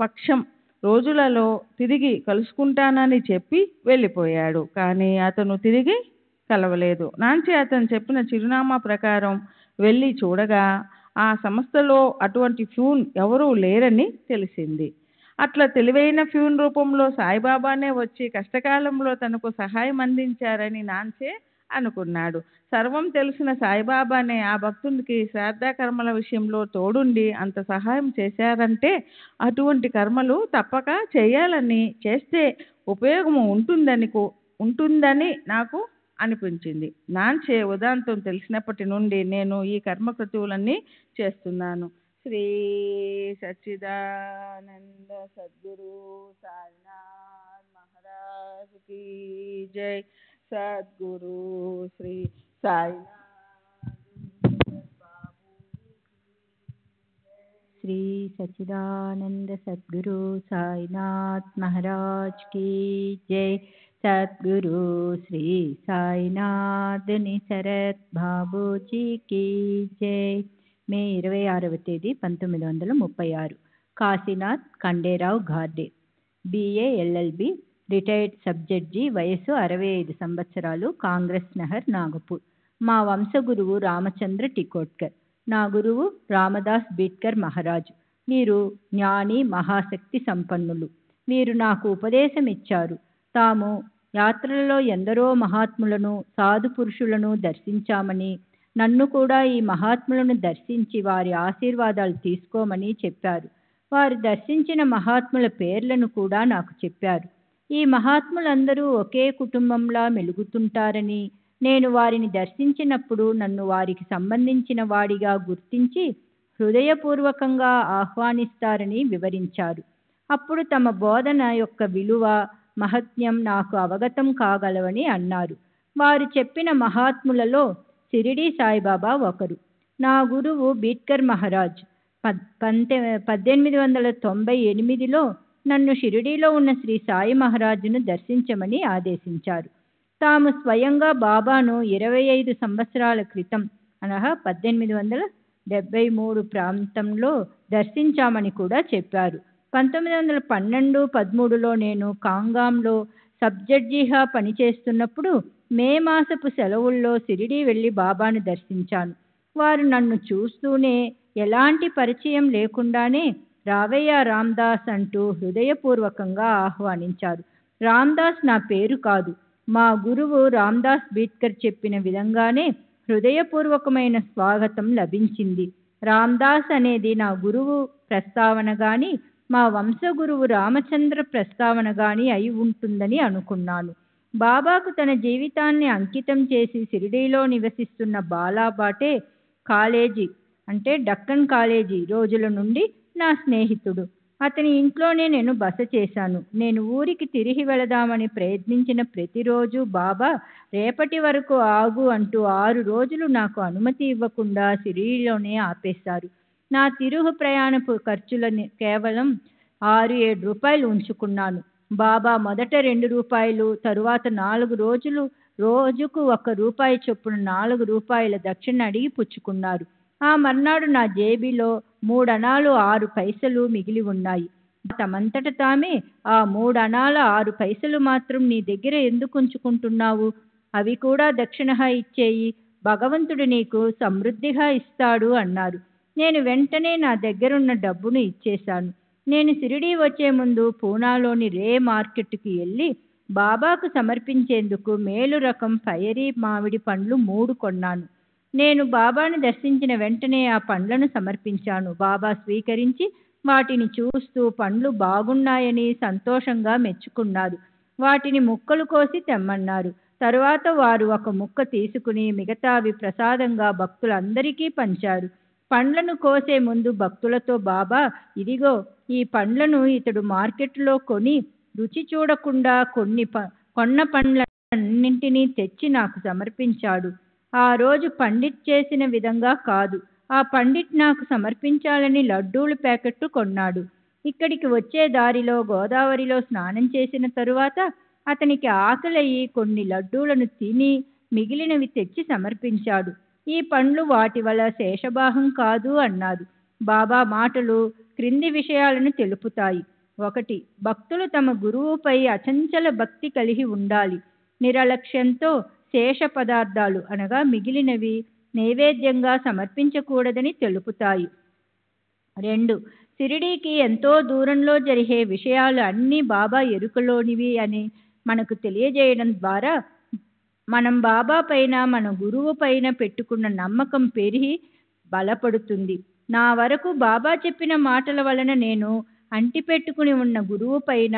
పక్షం రోజులలో తిరిగి కలుసుకుంటానని చెప్పి వెళ్ళిపోయాడు. కానీ అతను తిరిగి కలవలేదు. నాంచే అతను చెప్పిన చిరునామా ప్రకారం వెళ్ళి చూడగా ఆ సంస్థలో అటువంటి ఫ్యూన్ ఎవరూ లేరని తెలిసింది. అట్లా తెలివైన ఫ్యూన్ రూపంలో సాయిబాబానే వచ్చి కష్టకాలంలో తనకు సహాయం అందించారని నాంచే అనుకున్నాడు. సర్వం తెలిసిన సాయిబాబానే ఆ భక్తునికి శ్రాద్ధకర్మల విషయంలో తోడుండి అంత సహాయం చేశారంటే అటువంటి కర్మలు తప్పక చేయాలని, చేస్తే ఉపయోగం ఉంటుందని నాకు అనిపించింది. నాంచే ఉదాంతం తెలిసినప్పటి నుండి నేను ఈ కర్మకృతువులన్నీ చేస్తున్నాను. శ్రీ సచ్చిదానంద సద్గురు సాయినాథ్ మహారాజ్ की जय. सद्गुरु श्री श्री सच्चिदानंद सद्गुरु साईनाथ महाराज की जय. सद्गुरु श्री साईनाथ निसरत बाबूजी की जय. మే 26వ తేదీ 1936. Kashinath Khanderao Gharde, BA LLB, retired sub judge, వయస్సు 65 సంవత్సరాలు, కాంగ్రెస్ నగర్, నాగపూర్. మా వంశగురువు రామచంద్ర టికోట్కర్. నా గురువు రామదాస్ బీట్కర్ మహారాజ్. వీరు జ్ఞాని, మహాశక్తి సంపన్నులు. వీరు నాకు ఉపదేశం ఇచ్చారు. తాము యాత్రలలో ఎందరో మహాత్ములను, సాధు పురుషులను దర్శించామని, నన్ను కూడా ఈ మహాత్ములను దర్శించి వారి ఆశీర్వాదాలు తీసుకోమని చెప్పారు. వారు దర్శించిన మహాత్ముల పేర్లను కూడా నాకు చెప్పారు. ఈ మహాత్ములందరూ ఒకే కుటుంబంలా మెలుగుతుంటారని, నేను వారిని దర్శించినప్పుడు నన్ను వారికి సంబంధించిన వాడిగా గుర్తించి హృదయపూర్వకంగా ఆహ్వానిస్తారని వివరించారు. అప్పుడు తమ బోధన యొక్క విలువ, మహత్యం నాకు అవగతం కాగలవని అన్నారు. వారు చెప్పిన మహాత్ములలో షిరిడీ సాయిబాబా ఒకరు. నా గురువు బీట్కర్ మహారాజ్ 1898లో నన్ను షిరిడీలో ఉన్న శ్రీ సాయి మహారాజును దర్శించమని ఆదేశించారు. తాము స్వయంగా బాబాను 25 సంవత్సరాల క్రితం అనగా 1873 ప్రాంతంలో దర్శించామని కూడా చెప్పారు. 1912-13లో నేను కాంగాంలో సబ్ జడ్జిగా పనిచేస్తున్నప్పుడు మే మాసపు సెలవుల్లో షిరిడీ వెళ్ళి బాబాను దర్శించాను. వారు నన్ను చూస్తూనే ఎలాంటి పరిచయం లేకుండానే రావయ్య రామ్దాస్ అంటూ హృదయపూర్వకంగా ఆహ్వానించారు. రామ్దాస్ నా పేరు కాదు, మా గురువు రామ్దాస్ బీట్కర్ చెప్పిన విధంగానే హృదయపూర్వకమైన స్వాగతం లభించింది. రామ్దాస్ అనేది నా గురువు ప్రస్తావన గాని, మా వంశగురువు రామచంద్ర ప్రస్తావన గాని అయి ఉంటుందని అనుకున్నాను. బాబాకు తన జీవితాన్ని అంకితం చేసి షిరిడీలో నివసిస్తున్న బాలాబాటే కాలేజీ అంటే డక్కన్ కాలేజీ రోజుల నుండి నా స్నేహితుడు. అతని ఇంట్లోనే నేను బస చేశాను. నేను ఊరికి తిరిగి వెళదామని ప్రయత్నించిన ప్రతిరోజు బాబా రేపటి వరకు ఆగు అంటూ 6 రోజులు నాకు అనుమతి ఇవ్వకుండా షిరిడీలోనే ఆపేశారు. నా తిరుగు ప్రయాణపు ఖర్చులని కేవలం 6-7 రూపాయలు ఉంచుకున్నాను. బాబా మొదట 2 రూపాయలు, తరువాత 4 రోజులు రోజుకు 1 రూపాయి చొప్పున 4 రూపాయల దక్షిణ అడిగి పుచ్చుకున్నారు. ఆ మర్నాడు నా జేబీలో 3 అణాలు 6 పైసలు మిగిలి ఉన్నాయి. తమంతట తామే, ఆ 3 అణాల 6 పైసలు మాత్రం నీ దగ్గర ఎందుకు ఉంచుకుంటున్నావు? అవి కూడా దక్షిణగా ఇచ్చేయి, భగవంతుడు నీకు సమృద్ధిగా ఇస్తాడు అన్నారు. నేను వెంటనే నా దగ్గరున్న డబ్బును ఇచ్చేశాను. నేను షిరిడీ వచ్చే ముందు పూనాలోని రే మార్కెట్కి వెళ్ళి బాబాకు సమర్పించేందుకు మేలు రకం ఫైరీ మామిడి పండ్లు 3 కొన్నాను. నేను బాబాను దర్శించిన వెంటనే ఆ పండ్లను సమర్పించాను. బాబా స్వీకరించి వాటిని చూస్తూ పండ్లు బాగున్నాయని సంతోషంగా మెచ్చుకున్నారు. వాటిని ముక్కలు కోసి తెమ్మన్నారు. తరువాత వారు ఒక ముక్క తీసుకుని మిగతావి ప్రసాదంగా భక్తులందరికీ పంచారు. పండ్లను కోసే ముందు భక్తులతో, బాబా, ఇదిగో ఈ పండ్లను ఇతడు మార్కెట్లో కొని రుచి చూడకుండా కొన్న పండ్లన్నింటినీ తెచ్చి నాకు సమర్పించాడు. ఆ రోజు పండిట్ చేసిన విధంగా కాదు. ఆ పండిట్ నాకు సమర్పించాలని లడ్డూలు ప్యాకెట్టు కొన్నాడు. ఇక్కడికి వచ్చే దారిలో గోదావరిలో స్నానం చేసిన తరువాత అతనికి ఆకలయ్యి కొన్ని లడ్డూలను తిని మిగిలినవి తెచ్చి సమర్పించాడు. ఈ పండ్లు వాటి వల్ల శేషభాగం కాదు అన్నారు. బాబా మాటలు క్రింది విషయాలను తెలుపుతాయి. 1. భక్తులు తమ గురువుపై అచంచల భక్తి కలిగి ఉండాలి. నిరలక్ష్యంతో శేష పదార్థాలు అనగా మిగిలినవి నైవేద్యంగా సమర్పించకూడదని తెలుపుతాయి. 2. షిరిడీకి ఎంతో దూరంలో జరిగే విషయాలు అన్నీ బాబా ఎరుకలోనివి అని మనకు తెలియజేయడం ద్వారా మనం బాబా పైన, మన గురువు పైన పెట్టుకున్న నమ్మకం పెరిగి బలపడుతుంది. నా వరకు బాబా చెప్పిన మాటల వలన నేను అంటిపెట్టుకుని ఉన్న గురువు పైన,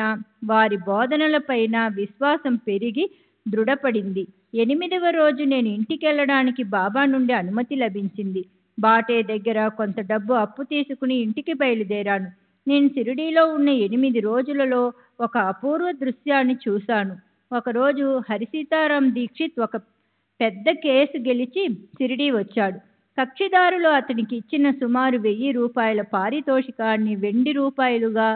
వారి బోధనల పైన విశ్వాసం పెరిగి దృఢపడింది. 8వ రోజు నేను ఇంటికెళ్ళడానికి బాబా నుండి అనుమతి లభించింది. బాటే దగ్గర కొంత డబ్బు అప్పు తీసుకుని ఇంటికి బయలుదేరాను. నేను షిరిడీలో ఉన్న 8 రోజులలో ఒక అపూర్వ దృశ్యాన్ని చూశాను. ఒకరోజు హరిసీతారాం దీక్షిత్ ఒక పెద్ద కేసు గెలిచి షిరిడీ వచ్చాడు. కక్షిదారులు అతనికి ఇచ్చిన సుమారు 1000 రూపాయల పారితోషికాన్ని వెండి రూపాయలుగా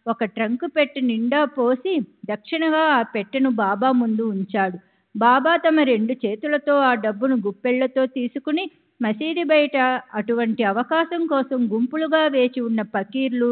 ఒక ట్రంకు పెట్టె నిండా పోసి దక్షిణగా ఆ పెట్టెను బాబా ముందు ఉంచాడు. బాబా తమ 2 చేతులతో ఆ డబ్బును గుప్పెళ్లతో తీసుకుని మసీదు బయట అటువంటి అవకాశం కోసం గుంపులుగా వేచి ఉన్న ఫకీర్లు,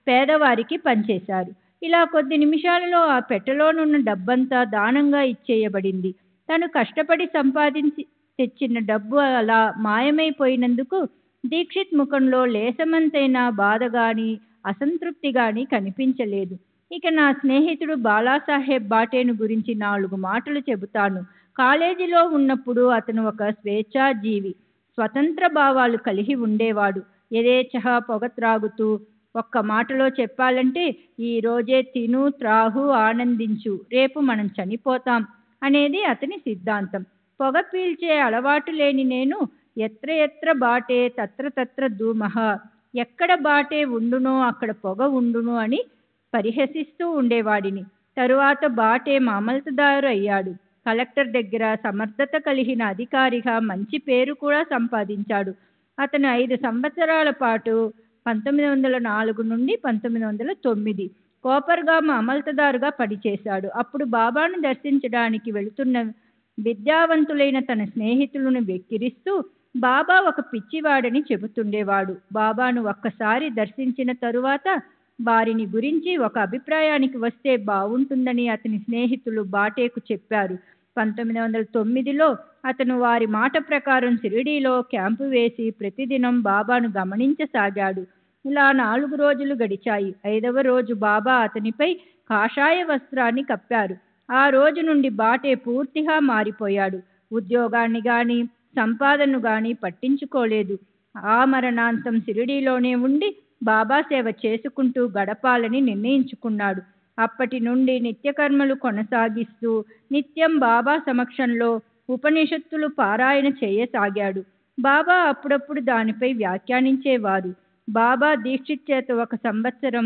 పేదవారికి పంచేశారు. ఇలా కొద్ది నిమిషాలలో ఆ పెట్టెలోనున్న డబ్బంతా దానంగా ఇచ్చేయబడింది. తను కష్టపడి సంపాదించి తెచ్చిన డబ్బు అలా మాయమైపోయినందుకు దీక్షిత్ ముఖంలో లేసమంతైనా బాధ గాని అసంతృప్తి గాని కనిపించలేదు. ఇక నా స్నేహితుడు బాలాసాహెబ్ బాటేను గురించి 4 మాటలు చెబుతాను. కాలేజీలో ఉన్నప్పుడు అతను ఒక స్వేచ్ఛాజీవి, స్వతంత్ర భావాలు కలిగి ఉండేవాడు. యథేచ్ఛగా పొగ త్రాగుతూ, ఒక్క మాటలో చెప్పాలంటే ఈ రోజే తిను, త్రాగు, ఆనందించు, రేపు మనం చనిపోతాం అనేది అతని సిద్ధాంతం. పొగ పీల్చే అలవాటు లేని నేను ఎత్ర ఎత్ర బాటే తత్ర తత్ర ధూమః, ఎక్కడ బాటే ఉండునో అక్కడ పొగ ఉండును అని పరిహసిస్తూ ఉండేవాడిని. తరువాత బాటే మామల్తదారు అయ్యాడు. కలెక్టర్ దగ్గర సమర్థత కలిగిన అధికారిగా మంచి పేరు కూడా సంపాదించాడు. అతను 5 సంవత్సరాల పాటు 1904 నుండి 1909 కోపర్గాం అమల్తదారుగా పనిచేశాడు. అప్పుడు బాబాను దర్శించడానికి వెళుతున్న విద్యావంతులైన తన స్నేహితులను వెక్కిరిస్తూ బాబా ఒక పిచ్చివాడని చెబుతుండేవాడు. బాబాను ఒక్కసారి దర్శించిన తరువాత వారిని గురించి ఒక అభిప్రాయానికి వస్తే బాగుంటుందని అతని స్నేహితులు బాటేకు చెప్పారు. 1909లో అతను వారి మాట ప్రకారం షిరిడీలో క్యాంపు వేసి ప్రతిదినం బాబాను గమనించసాగాడు. ఇలా 4 రోజులు గడిచాయి. 5వ రోజు బాబా అతనిపై కాషాయ వస్త్రాన్ని కప్పారు. ఆ రోజు నుండి బాటే పూర్తిగా మారిపోయాడు. ఉద్యోగాన్ని గాని సంపాదనను గాని పట్టించుకోలేదు. ఆ మరణాంతం షిరిడీలోనే ఉండి బాబా సేవ చేసుకుంటూ గడపాలని నిర్ణయించుకున్నాడు. అప్పటి నుండి నిత్యకర్మలు కొనసాగిస్తూ నిత్యం బాబా సమక్షంలో ఉపనిషత్తులు పారాయణ చేయసాగాడు. బాబా అప్పుడప్పుడు దానిపై వ్యాఖ్యానించేవారు. బాబా దీక్షిత్ చేత 1 సంవత్సరం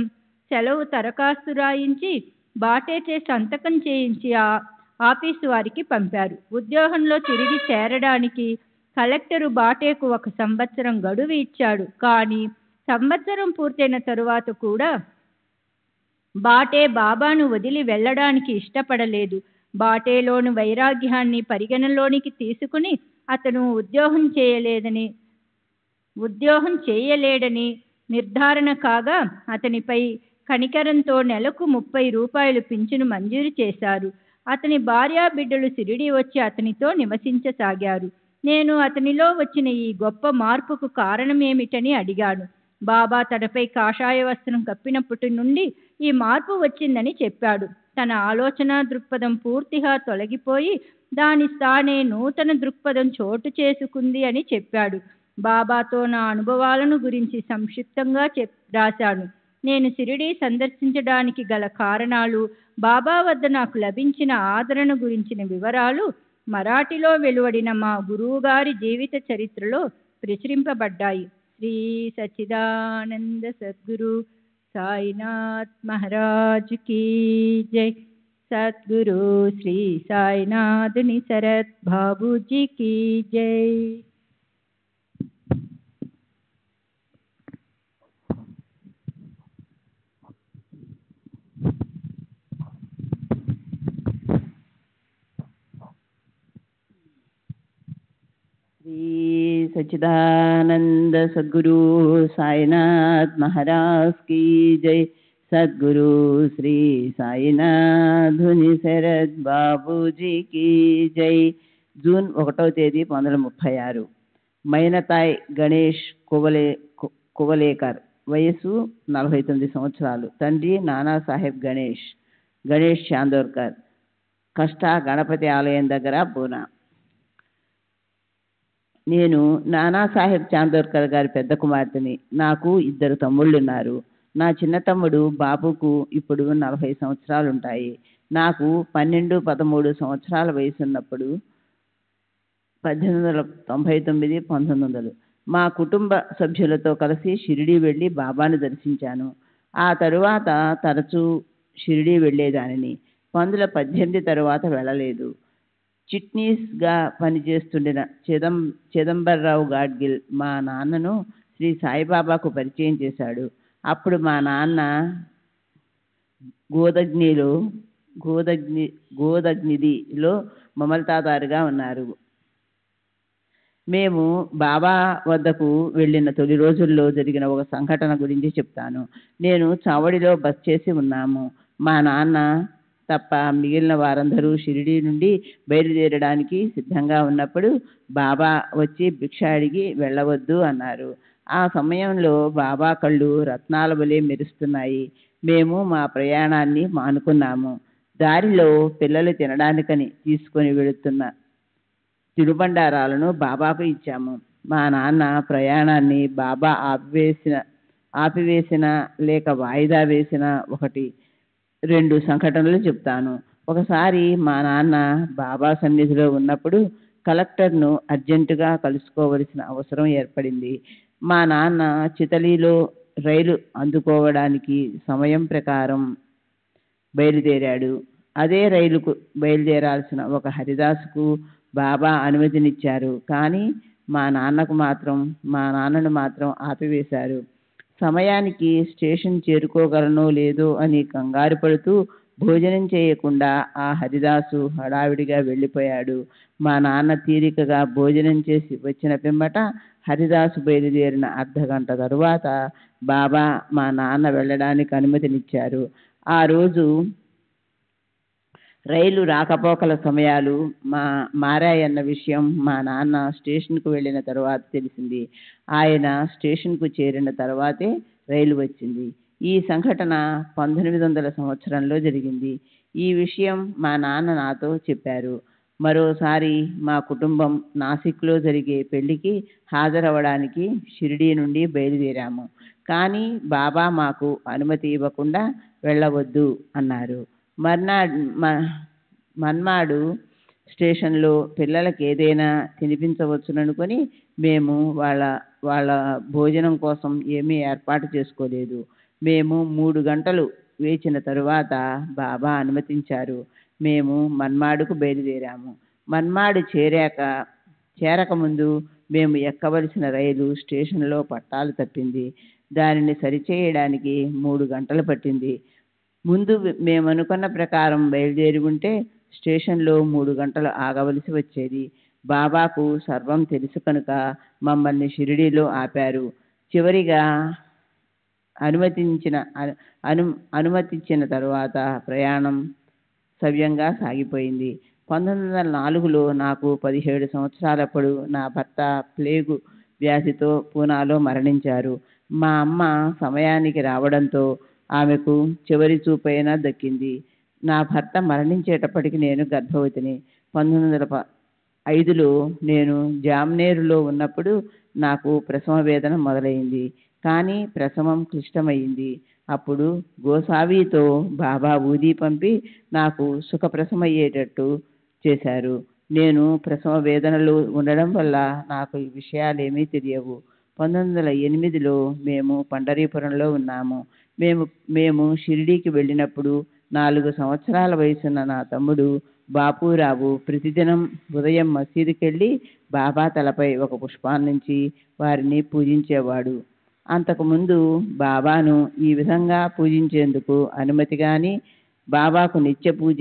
సెలవు దరఖాస్తు రాయించి బాటేచే సంతకం చేయించి ఆఫీసు వారికి పంపారు. ఉద్యోగంలో తిరిగి చేరడానికి కలెక్టరు బాటేకు 1 సంవత్సరం గడువు ఇచ్చాడు. కానీ సంవత్సరం పూర్తయిన తరువాత కూడా బాటే బాబాను వదిలి వెళ్ళడానికి ఇష్టపడలేదు. బాటేలోని వైరాగ్యాన్ని పరిగణలోనికి తీసుకుని అతను ఉద్యోగం చేయలేడని నిర్ధారణ కాగా అతనిపై కనికరంతో నెలకు 30 రూపాయలు పింఛను మంజూరు చేశారు. అతని భార్యా బిడ్డలు షిరిడీ వచ్చి అతనితో నివసించసాగారు. నేను అతనిలో వచ్చిన ఈ గొప్ప మార్పుకు కారణమేమిటని అడిగాను. బాబా తనపై కాషాయ వస్త్రం కప్పినప్పటి నుండి ఈ మార్పు వచ్చిందని చెప్పాడు. తన ఆలోచన దృక్పథం పూర్తిగా తొలగిపోయి దాని స్థానే నూతన దృక్పథం చోటు చేసుకుంది అని చెప్పాడు. బాబాతో నా అనుభవాలను గురించి సంక్షిప్తంగా రాశాను. నేను షిరిడీ సందర్శించడానికి గల కారణాలు, బాబా వద్ద నాకు లభించిన ఆదరణ గురించిన వివరాలు మరాఠీలో వెలువడిన మా గురువుగారి జీవిత చరిత్రలో ప్రచురింపబడ్డాయి. శ్రీ సచ్చిదానంద సద్గురు సాయినాథ్ మహారాజ్ కీ జై. సద్గురు శ్రీ సాయినాథుని శరత్ బాబూజీ కీ జై. श्री सच्चिदानंद सद्गुरु साईनाथ महाराज की जय. सद्गुरु श्री साईनाथुनि शरद बाबूजी की जय. జూన్ 1వ తేదీ 1936. మైనతాయ్ గణేష్ కువలేకర్, వయసు 49 సంవత్సరాలు. తండ్రి నానాసాహెబ్ గణేష్ చాందోర్కర్, కష్ట గణపతి ఆలయం దగ్గర పూనా. నేను నానాసాహెబ్ చాందోర్కర్ గారి పెద్ద కుమార్తెని. నాకు 2 తమ్ముళ్ళున్నారు. నా చిన్న తమ్ముడు బాబుకు ఇప్పుడు 40 సంవత్సరాలుంటాయి. నాకు 12-13 సంవత్సరాల వయసున్నప్పుడు 1899-1900 మా కుటుంబ సభ్యులతో కలిసి షిరిడీ వెళ్ళి బాబాను దర్శించాను. ఆ తరువాత తరచూ షిరిడీ వెళ్ళేదానిని. 1918 తరువాత వెళ్ళలేదు. చిట్నీస్గా పనిచేస్తుండిన చిదంబరరావు గాడ్గిల్ మా నాన్నను శ్రీ సాయిబాబాకు పరిచయం చేశాడు. అప్పుడు మా నాన్న గోదగ్నిధిలో మమల్తాదారుగా ఉన్నారు. మేము బాబా వద్దకు వెళ్ళిన తొలి రోజుల్లో జరిగిన ఒక సంఘటన గురించి చెప్తాను. నేను చావడిలో బస్ చేసి ఉన్నాము. మా నాన్న తప్ప మిగిలిన వారందరూ షిరిడీ నుండి బయలుదేరడానికి సిద్ధంగా ఉన్నప్పుడు బాబా వచ్చి భిక్ష అడిగి వెళ్ళవద్దు అన్నారు. ఆ సమయంలో బాబా కళ్ళు రత్నాల వలె మెరుస్తున్నాయి. మేము మా ప్రయాణాన్ని మానుకున్నాము. దారిలో పిల్లలు తినడానికని తీసుకొని వెళుతున్న తినుబండారాలను బాబాకు ఇచ్చాము. మా నాన్న ప్రయాణాన్ని బాబా ఆపివేసిన లేక వాయిదా వేసిన 1-2 సంఘటనలు చెప్తాను. ఒకసారి మా నాన్న బాబా సన్నిధిలో ఉన్నప్పుడు కలెక్టర్ను అర్జెంటుగా కలుసుకోవలసిన అవసరం ఏర్పడింది. మా నాన్న చితలీలో రైలు అందుకోవడానికి సమయం ప్రకారం బయలుదేరాడు. అదే రైలుకు బయలుదేరాల్సిన ఒక హరిదాసుకు బాబా అనుమతినిచ్చారు. కానీ మా నాన్నను మాత్రం ఆపివేశారు. సమయానికి స్టేషన్ చేరుకోగలనో లేదో అని కంగారు పడుతూ భోజనం చేయకుండా ఆ హరిదాసు హడావిడిగా వెళ్ళిపోయాడు. మా నాన్న తీరికగా భోజనం చేసి వచ్చిన పిమ్మట హరిదాసు బయలుదేరిన అర్ధగంట తరువాత బాబా మా నాన్న వెళ్ళడానికి అనుమతినిచ్చారు. ఆ రోజు రైలు రాకపోకల సమయాలు మారాయన్న విషయం మా నాన్న స్టేషన్కు వెళ్ళిన తర్వాత తెలిసింది. ఆయన స్టేషన్కు చేరిన తర్వాతే రైలు వచ్చింది. ఈ సంఘటన 1900 సంవత్సరంలో జరిగింది. ఈ విషయం మా నాన్న నాతో చెప్పారు. మరోసారి మా కుటుంబం నాసిక్లో జరిగే పెళ్లికి హాజరవడానికి షిరిడీ నుండి బయలుదేరాము. కానీ బాబా మాకు అనుమతి ఇవ్వకుండా వెళ్ళవద్దు అన్నారు. మన్మాడు స్టేషన్లో పిల్లలకి ఏదైనా తినిపించవచ్చుననుకొని మేము వాళ్ళ భోజనం కోసం ఏమీ ఏర్పాటు చేసుకోలేదు. మేము 3 గంటలు వేచిన తరువాత బాబా అనుమతించారు. మేము మన్మాడుకు బయలుదేరాము. మన్మాడు చేరకముందు మేము ఎక్కవలసిన రైలు స్టేషన్లో పట్టాలు తప్పింది. దానిని సరిచేయడానికి 3 గంటలు పట్టింది. ముందు మేమనుకున్న ప్రకారం బయలుదేరి ఉంటే స్టేషన్లో 3 గంటలు ఆగవలసి వచ్చేది. బాబాకు సర్వం తెలుసు కనుక మమ్మల్ని షిరిడీలో ఆపారు. చివరిగా అనుమతించిన తరువాత ప్రయాణం సవ్యంగా సాగిపోయింది. 1904లో నాకు 17 సంవత్సరాలప్పుడు నా భర్త ప్లేగు వ్యాధితో పూనాలో మరణించారు. మా అమ్మ సమయానికి రావడంతో ఆమెకు చివరి చూపైనా దక్కింది. నా భర్త మరణించేటప్పటికి నేను గర్భవతిని. 1905లో నేను జామ్నేరులో ఉన్నప్పుడు నాకు ప్రసవ వేదన మొదలైంది. కానీ ప్రసవం క్లిష్టమైంది. అప్పుడు గోసావితో బాబా ఊది పంపి నాకు సుఖప్రసమయ్యేటట్టు చేశారు. నేను ప్రసవ వేదనలు ఉండడం వల్ల నాకు ఈ విషయాలేమీ తెలియవు. 1908లో మేము పండరీపురంలో ఉన్నాము. మేము షిరిడీకి వెళ్ళినప్పుడు 4 సంవత్సరాల వయసున్న నా తమ్ముడు బాపూరావు ప్రతిదినం ఉదయం మసీదుకెళ్ళి బాబా తలపై ఒక పుష్పాన్నించి వారిని పూజించేవాడు. అంతకుముందు బాబాను ఈ విధంగా పూజించేందుకు అనుమతి కానీ, బాబాకు నిత్య పూజ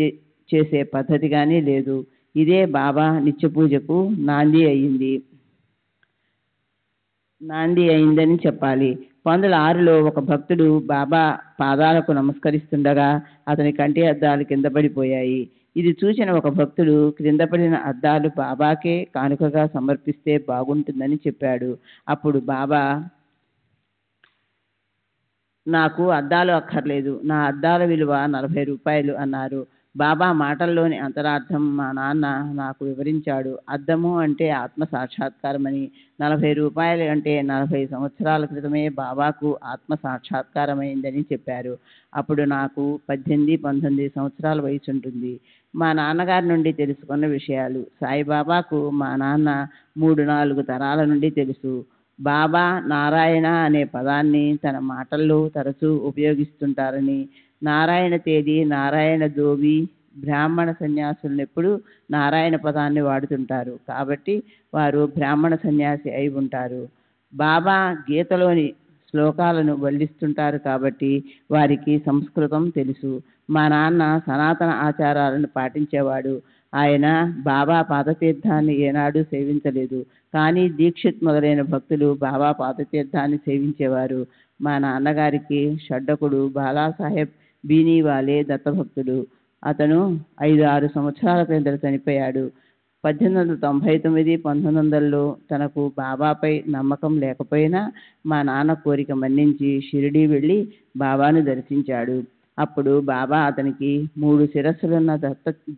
చేసే పద్ధతి కానీ లేదు. ఇదే బాబా నిత్య పూజకు నాంది అయిందని చెప్పాలి. 1906లో ఒక భక్తుడు బాబా పాదాలకు నమస్కరిస్తుండగా అతని కంటి అద్దాలు కింద పడిపోయాయి. ఇది చూసిన ఒక భక్తుడు క్రింద పడిన అద్దాలు బాబాకే కానుకగా సమర్పిస్తే బాగుంటుందని చెప్పాడు. అప్పుడు బాబా, నాకు అద్దాలు అక్కర్లేదు, నా అద్దాల విలువ 40 రూపాయలు అన్నారు. బాబా మాటల్లోని అంతరార్థం మా నాన్న నాకు వివరించాడు. అద్దము అంటే ఆత్మ సాక్షాత్కారమని, 40 రూపాయలు అంటే 40 సంవత్సరాల క్రితమే బాబాకు ఆత్మ సాక్షాత్కారమైందని చెప్పారు. అప్పుడు నాకు 18, 19 సంవత్సరాల వయసు ఉంటుంది. మా నాన్నగారి నుండి తెలుసుకున్న విషయాలు. సాయిబాబాకు మా నాన్న 3-4 తరాల నుండి తెలుసు. బాబా నారాయణ అనే పదాన్ని తన మాటల్లో తరచూ ఉపయోగిస్తుంటారని, నారాయణ తేదీ, నారాయణ దోవి, బ్రాహ్మణ సన్యాసులెప్పుడు నారాయణ పదాన్ని వాడుతుంటారు కాబట్టి వారు బ్రాహ్మణ సన్యాసి అయి ఉంటారు. బాబా గీతలోని శ్లోకాలను వల్లిస్తుంటారు కాబట్టి వారికి సంస్కృతం తెలుసు. మా నాన్న సనాతన ఆచారాలను పాటించేవాడు. ఆయన బాబా పాదతీర్థాన్ని ఏనాడూ సేవించలేదు. కానీ దీక్షిత్ మొదలైన భక్తులు బాబా పాదతీర్థాన్ని సేవించేవారు. మా నాన్నగారికి షడ్డకుడు బాలాసాహెబ్ బీనీవాలే దత్తభక్తుడు. అతను 5-6 సంవత్సరాల క్రిందట చనిపోయాడు. 1899, 1900లో తనకు బాబాపై నమ్మకం లేకపోయినా మా నాన్న కోరిక మన్నించి షిరిడీ వెళ్ళి బాబాను దర్శించాడు. అప్పుడు బాబా అతనికి 3 శిరస్సులున్న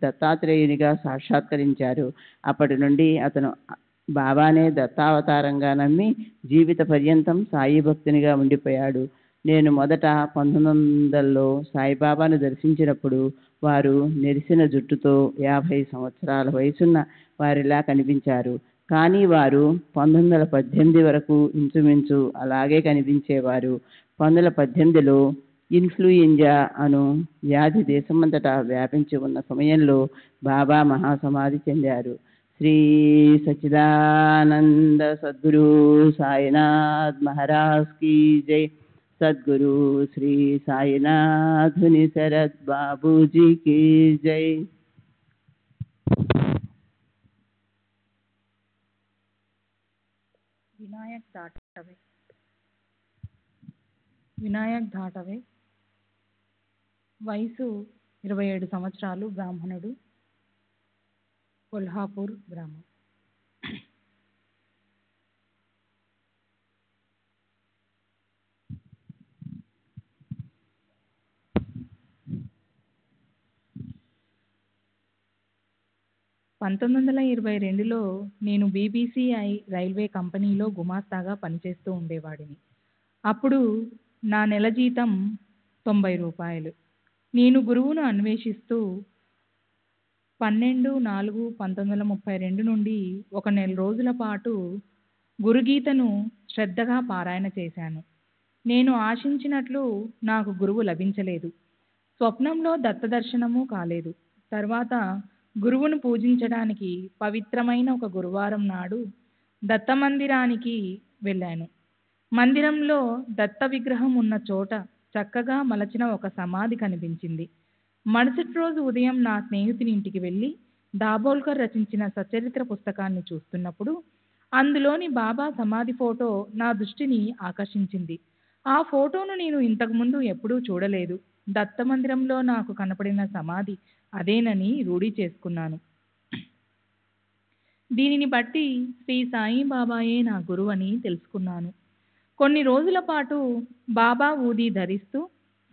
దత్తాత్రేయునిగా సాక్షాత్కరించారు. అప్పటి నుండి అతను బాబానే దత్తావతారంగా నమ్మి జీవిత పర్యంతం సాయి భక్తునిగా ఉండిపోయాడు. నేను మొదట 1900లో సాయిబాబాను దర్శించినప్పుడు వారు నెరిసిన జుట్టుతో 50 సంవత్సరాల వయసున్న వారిలా కనిపించారు. కానీ వారు 1918 వరకు ఇంచుమించు అలాగే కనిపించేవారు. 1918లో ఇన్ఫ్లుయెంజా అను వ్యాధి దేశమంతటా వ్యాపించి ఉన్న సమయంలో బాబా మహాసమాధి చెందారు. శ్రీ సచ్చిదానంద సద్గురు సాయినాథ్ మహారాజ్ కీ జై. సద్గురు శ్రీ సాయినాథుని శరత్ బాబూజీ కీ జై. వినాయక్ ధాటవే, వయసు 27 సంవత్సరాలు, బ్రాహ్మణుడు, కొల్హాపూర్ గ్రామం. (1922) నేను బీబీసీఐ రైల్వే కంపెనీలో గుమాస్తాగా పనిచేస్తూ ఉండేవాడిని. అప్పుడు నా నెల జీతం 90 రూపాయలు. నేను గురువును అన్వేషిస్తూ 12/4/1932 నుండి 1 నెల రోజుల పాటు గురుగీతను శ్రద్ధగా పారాయణ చేశాను. నేను ఆశించినట్లు నాకు గురువు లభించలేదు. స్వప్నంలో దత్తదర్శనము కాలేదు. తర్వాత గురువును పూజించడానికి పవిత్రమైన ఒక గురువారం నాడు దత్త మందిరానికి వెళ్ళాను. మందిరంలో దత్త విగ్రహం ఉన్న చోట చక్కగా మలచిన ఒక సమాధి కనిపించింది. మరుసటి రోజు ఉదయం నా స్నేహితుని ఇంటికి వెళ్ళి దాబోల్కర్ రచించిన సచరిత్ర పుస్తకాన్ని చూస్తున్నప్పుడు అందులోని బాబా సమాధి ఫోటో నా దృష్టిని ఆకర్షించింది. ఆ ఫోటోను నేను ఇంతకుముందు ఎప్పుడూ చూడలేదు. దత్త మందిరంలో నాకు కనపడిన సమాధి అదేనని రూఢి చేసుకున్నాను. దీనిని బట్టి శ్రీ సాయి బాబాయే నా గురువు అని తెలుసుకున్నాను. కొన్ని రోజుల పాటు బాబా ఊది ధరిస్తూ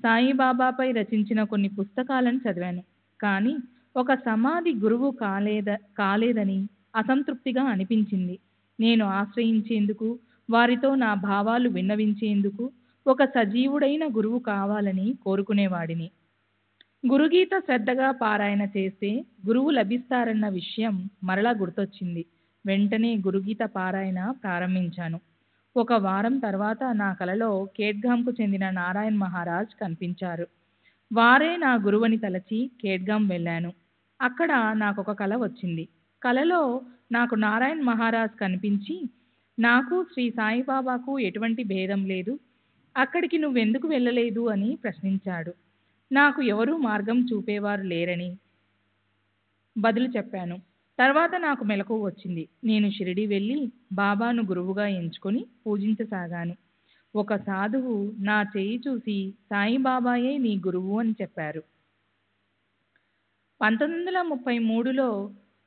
సాయిబాబాపై రచించిన కొన్ని పుస్తకాలను చదివాను. కానీ ఒక సమాధి గురువు కాలేదని అసంతృప్తిగా అనిపించింది. నేను ఆశ్రయించేందుకు, వారితో నా భావాలు విన్నవించేందుకు ఒక సజీవుడైన గురువు కావాలని కోరుకునేవాడిని. గురుగీత శ్రద్ధగా పారాయణ చేస్తే గురువు లభిస్తారన్న విషయం మరలా గుర్తొచ్చింది. వెంటనే గురుగీత పారాయణ ప్రారంభించాను. ఒక వారం తర్వాత నా కలలో కేడ్గాంకు చెందిన నారాయణ్ మహారాజ్ కనిపించారు. వారే నా గురువని తలచి కేడ్గాం వెళ్ళాను. అక్కడ నాకొక కల వచ్చింది. కలలో నాకు నారాయణ్ మహారాజ్ కనిపించి, నాకు శ్రీ సాయిబాబాకు ఎటువంటి భేదం లేదు, అక్కడికి నువ్వెందుకు వెళ్ళలేదు అని ప్రశ్నించాడు. నాకు ఎవరూ మార్గం చూపేవారు లేరని బదులు చెప్పాను. తర్వాత నాకు మెలకువ వచ్చింది. నేను షిరిడి వెళ్ళి బాబాను గురువుగా ఎంచుకొని పూజించసాగాను. ఒక సాధువు నా చేయి చూసి సాయిబాబాయే నీ గురువు అని చెప్పారు. 1933లో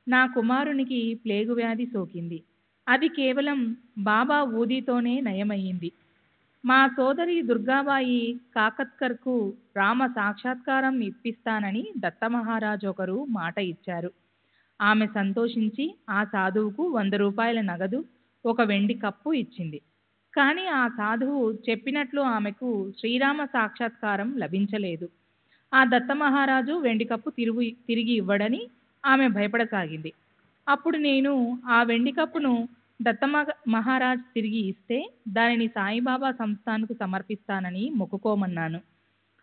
నా కుమారునికి ప్లేగు వ్యాధి సోకింది. అది కేవలం బాబా ఊదితోనే నయమయ్యింది. మా సోదరి దుర్గాబాయి కాకత్కర్కు రామ సాక్షాత్కారం ఇప్పిస్తానని దత్తమహారాజ్ ఒకరు మాట ఇచ్చారు. ఆమె సంతోషించి ఆ సాధువుకు 100 రూపాయల నగదు, ఒక వెండి కప్పు ఇచ్చింది. కానీ ఆ సాధువు చెప్పినట్లు ఆమెకు శ్రీరామ సాక్షాత్కారం లభించలేదు. ఆ దత్తమహారాజు వెండి కప్పు తిరిగి ఇవ్వడని ఆమె భయపడసాగింది. అప్పుడు నేను ఆ వెండి కప్పును మహారాజ్ తిరిగి ఇస్తే దానిని సాయిబాబా సంస్థానకు సమర్పిస్తానని మొక్కుకోమన్నాను.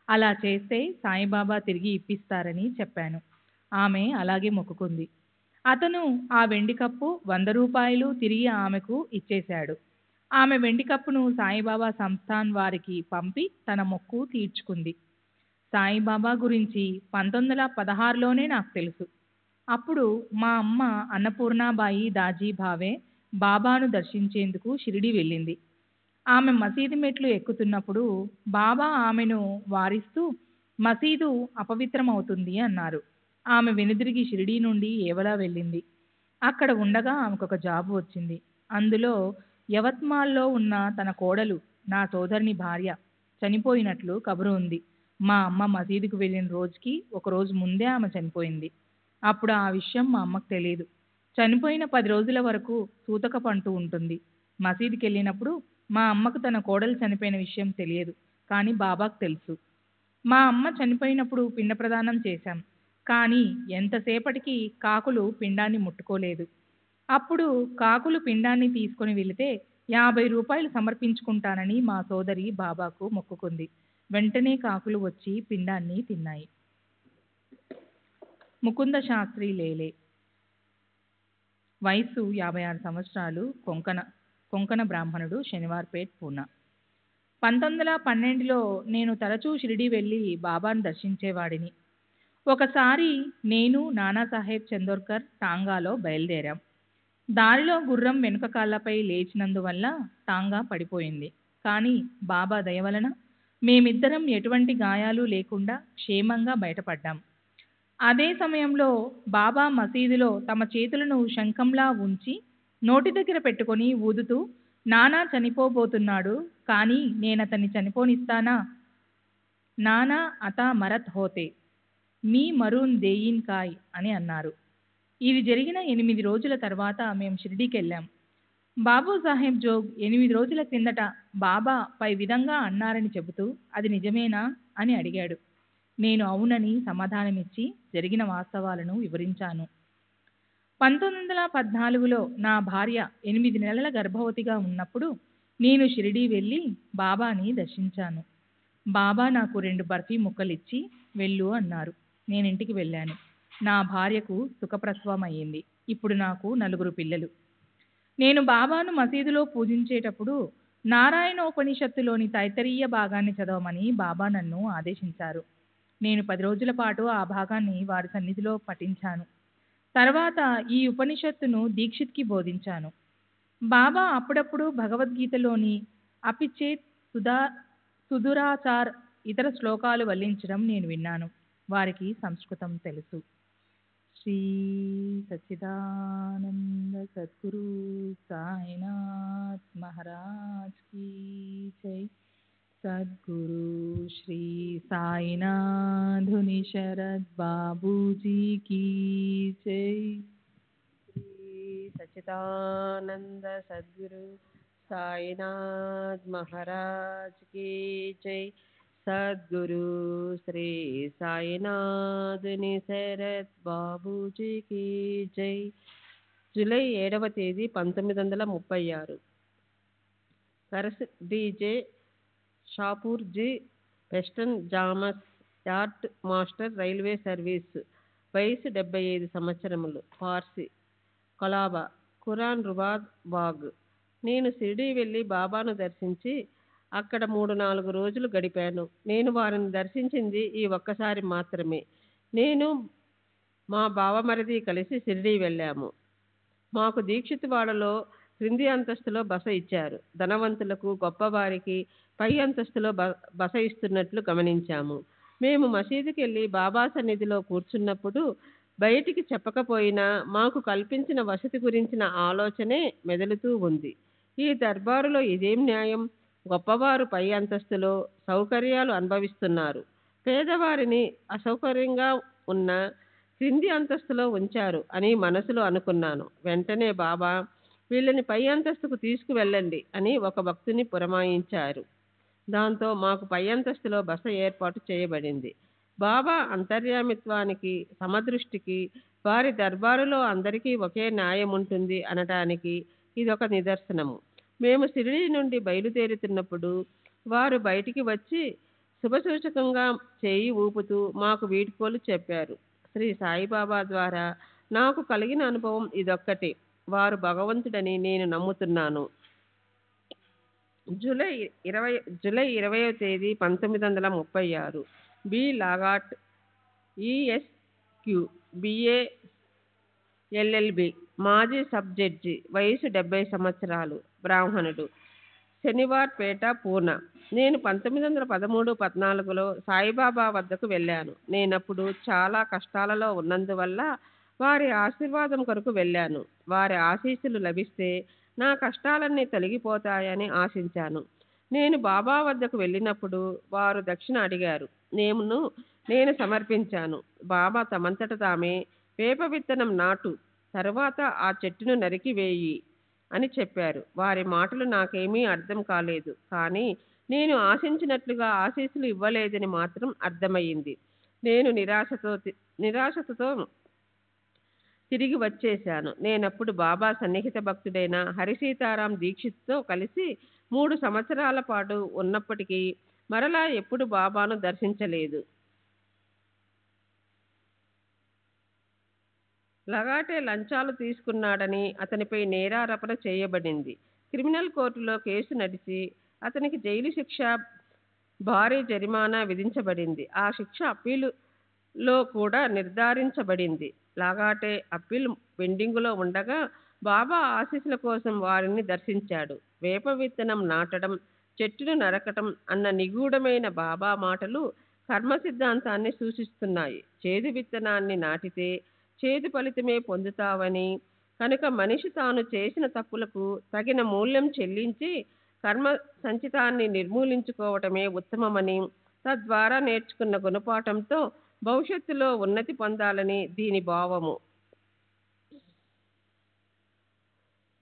అలా చేస్తే సాయిబాబా తిరిగి ఇప్పిస్తారని చెప్పాను. ఆమె అలాగే మొక్కుకుంది. అతను ఆ వెండి కప్పు 100 రూపాయలు తిరిగి ఆమెకు ఇచ్చేశాడు. ఆమె వెండి కప్పును సాయిబాబా సంస్థాన్ వారికి పంపి తన మొక్కు తీర్చుకుంది. సాయిబాబా గురించి 1916లోనే నాకు తెలుసు. అప్పుడు మా అమ్మ అన్నపూర్ణాబాయి దాజీ భావే బాబాను దర్శించేందుకు షిరిడి వెళ్ళింది. ఆమె మసీదు మెట్లు ఎక్కుతున్నప్పుడు బాబా ఆమెను వారిస్తూ మసీదు అపవిత్రమవుతుంది అన్నారు. ఆమె వెనుదిరిగి షిరిడి నుండి ఏవలా వెళ్ళింది. అక్కడ ఉండగా ఆమెకొక జాబు వచ్చింది. అందులో యవత్మాల్లో ఉన్న తన కోడలు, నా సోదరుని భార్య చనిపోయినట్లు కబురు ఉంది. మా అమ్మ మసీదుకు వెళ్ళిన రోజుకి ఒక రోజు ముందే ఆమె చనిపోయింది. అప్పుడు ఆ విషయం మా అమ్మకు తెలియదు. చనిపోయిన 10 రోజుల వరకు సూతక పంటూ ఉంటుంది. మసీదుకి వెళ్ళినప్పుడు మా అమ్మకు తన కోడలు చనిపోయిన విషయం తెలియదు, కానీ బాబాకు తెలుసు. మా అమ్మ చనిపోయినప్పుడు పిండ ప్రదానం చేశాం. కానీ ఎంతసేపటికి కాకులు పిండాన్ని ముట్టుకోలేదు. అప్పుడు కాకులు పిండాన్ని తీసుకొని వెళితే 50 రూపాయలు సమర్పించుకుంటానని మా సోదరి బాబాకు మొక్కుకుంది. వెంటనే కాకులు వచ్చి పిండాన్ని తిన్నాయి. ముకుంద శాస్త్రి లేలే, వయస్సు 56 సంవత్సరాలు, కొంకణ బ్రాహ్మణుడు, శనివార్పేట్, పూనా. 1912లో నేను తరచూ షిరిడి వెళ్ళి బాబాను దర్శించేవాడిని. ఒకసారి నేను, నానాసాహెబ్ చందోర్కర్ టాంగాలో బయలుదేరాం. దారిలో గుర్రం వెనుక కాళ్ళపై లేచినందువల్ల టాంగా పడిపోయింది. కానీ బాబా దయ వలన మేమిద్దరం ఎటువంటి గాయాలు లేకుండా క్షేమంగా బయటపడ్డాం. అదే సమయంలో బాబా మసీదులో తమ చేతులను శంఖంలా ఉంచి నోటి దగ్గర పెట్టుకొని ఊదుతూ, నానా చనిపోబోతున్నాడు, కానీ నేనతన్ని చనిపోనిస్తానా, నానా అతా మరత్ హోతే, మీ మరూన్ దేయిన్ కాయ్ అని అన్నారు. ఇది జరిగిన 8 రోజుల తర్వాత మేము షిరిడీకి వెళ్ళాం. బాబు సాహెబ్ జోగ్ 8 రోజుల క్రిందట బాబా పై విధంగా అన్నారని చెబుతూ, అది నిజమేనా అని అడిగాడు. నేను అవునని సమాధానమిచ్చి జరిగిన వాస్తవాలను వివరించాను. 1914లో నా భార్య 8 నెలల గర్భవతిగా ఉన్నప్పుడు నేను షిరిడీ వెళ్ళి బాబాని దర్శించాను. బాబా నాకు 2 బర్ఫీ ముక్కలిచ్చి వెళ్ళు అన్నారు. నేను ఇంటికి వెళ్ళాను. నా భార్యకు సుఖప్రసవం అయ్యింది. ఇప్పుడు నాకు 4 పిల్లలు. నేను బాబాను మసీదులో పూజించేటప్పుడు నారాయణోపనిషత్తులోని తైత్తరీయ భాగాన్ని చదవమని బాబా నన్ను ఆదేశించారు. నేను 10 రోజుల పాటు ఆ భాగాన్ని వారి సన్నిధిలో పఠించాను. తర్వాత ఈ ఉపనిషత్తును దీక్షిత్కి బోధించాను. బాబా అప్పుడప్పుడు భగవద్గీతలోని అపిచేత్ సుదురాచార్ ఇతర శ్లోకాలు వల్లించడం నేను విన్నాను. వారికి సంస్కృతం తెలుసు. శ్రీ సచ్చిదానంద సద్గురు సాయినాథ్ మహారాజ్ కీ జై. సద్గురు శ్రీ సాయినాథుని శరద్ బాబూజీ కీ జై. శ్రీ సచ్చిదానంద సద్గురు साईनाथ महाराज की जय। सद्गुरु श्री साईनाथ निसरత్ బాబూజీకి జై. జూలై 7వ తేదీ 1936. కరస్ డీజే షాపూర్జీ వెస్టర్న్ జామస్ యార్డ్ మాస్టర్ రైల్వే సర్వీస్. వయసు 75 సంవత్సరములు. పార్సీ. కొలాబా. ఖురాన్ రుబాద్ బాగ్. నేను షిరిడీ వెళ్ళి బాబాను దర్శించి అక్కడ 3-4 రోజులు గడిపాను. నేను వారిని దర్శించింది ఈ ఒక్కసారి మాత్రమే. నేను మా బావమరిది కలిసి షిరిడీ వెళ్ళాము. మాకు దీక్షితువాడలో క్రింది అంతస్తులో బస ఇచ్చారు. ధనవంతులకు గొప్పవారికి పై అంతస్తులో బస ఇస్తున్నట్లు గమనించాము. మేము మసీదుకి వెళ్ళి బాబా సన్నిధిలో కూర్చున్నప్పుడు బయటికి చెప్పకపోయినా మాకు కల్పించిన వసతి గురించిన ఆలోచనే మెదులుతూ ఉంది. ఈ దర్బారులో ఇదేం న్యాయం? గొప్పవారు పై అంతస్తులో సౌకర్యాలు అనుభవిస్తున్నారు, పేదవారిని అసౌకర్యంగా ఉన్న క్రింది అంతస్తులో ఉంచారు అని మనసులో అనుకున్నాను. వెంటనే బాబా వీళ్ళని పై అంతస్తుకు తీసుకువెళ్ళండి అని ఒక భక్తుని పురమాయించారు. దాంతో మాకు పై అంతస్తులో బస ఏర్పాటు చేయబడింది. బాబా అంతర్యామిత్వానికి, సమదృష్టికి, వారి దర్బారులో అందరికీ ఒకే న్యాయం ఉంటుంది అనటానికి ఇదొక నిదర్శనము. మేము షిరిడీ నుండి బయలుదేరుతున్నప్పుడు వారు బయటికి వచ్చి శుభసూచకంగా చేయి ఊపుతూ మాకు వీడ్కోలు చెప్పారు. శ్రీ సాయిబాబా ద్వారా నాకు కలిగిన అనుభవం ఇదొక్కటే. వారు భగవంతుడని నేను నమ్ముతున్నాను. జూలై 20వ తేదీ 1936. బి లాగాట్, ఈఎస్క్యూ, బిఏ, ఎల్ఎల్బి, మాజీ సబ్ జడ్జి. వయసు 70 సంవత్సరాలు. బ్రాహ్మణుడు. శనివార్పేట, పూనా. నేను 1913-14లో సాయిబాబా వద్దకు వెళ్ళాను. నేనప్పుడు చాలా కష్టాలలో ఉన్నందువల్ల వారి ఆశీర్వాదం కొరకు వెళ్ళాను. వారి ఆశీస్సులు లభిస్తే నా కష్టాలన్నీ తొలగిపోతాయని ఆశించాను. నేను బాబా వద్దకు వెళ్ళినప్పుడు వారు దక్షిణ అడిగారు. నేను సమర్పించాను. బాబా తమంతట తామే వేప విత్తనం నాటు, తరువాత ఆ చెట్టును నరికివేయి అని చెప్పారు. వారి మాటలు నాకేమీ అర్థం కాలేదు. కానీ నేను ఆశించినట్లుగా ఆశీస్సులు ఇవ్వలేదని మాత్రం అర్థమయ్యింది. నేను నిరాశతో తిరిగి వచ్చేశాను. నేనప్పుడు బాబా సన్నిహిత భక్తుడైన హరిసీతారాం దీక్షిత్తో కలిసి 3 సంవత్సరాల పాటు ఉన్నప్పటికీ మరలా ఎప్పుడు బాబాను దర్శించలేదు. లగాటే లంచాలు తీసుకున్నాడని అతనిపై నేరారోపణ చేయబడింది. క్రిమినల్ కోర్టులో కేసు నడిచి అతనికి జైలు శిక్ష, భారీ జరిమానా విధించబడింది. ఆ శిక్ష అప్పీలులో కూడా నిర్ధారించబడింది. లాగాటే అప్పీల్ పెండింగులో ఉండగా బాబా ఆశీస్సుల కోసం వారిని దర్శించాడు. వేప విత్తనం నాటడం, చెట్టును నరకటం అన్న నిగూఢమైన బాబా మాటలు కర్మ సిద్ధాంతాన్ని సూచిస్తున్నాయి. చేదు విత్తనాన్ని నాటితే చేదు ఫలితమే పొందుతావని, కనుక మనిషి తాను చేసిన తప్పులకు తగిన మూల్యం చెల్లించి కర్మ సంచితాన్ని నిర్మూలించుకోవటమే ఉత్తమమని, తద్వారా నేర్చుకున్న గుణపాఠంతో భవిష్యత్తులో ఉన్నతి పొందాలని దీని భావము.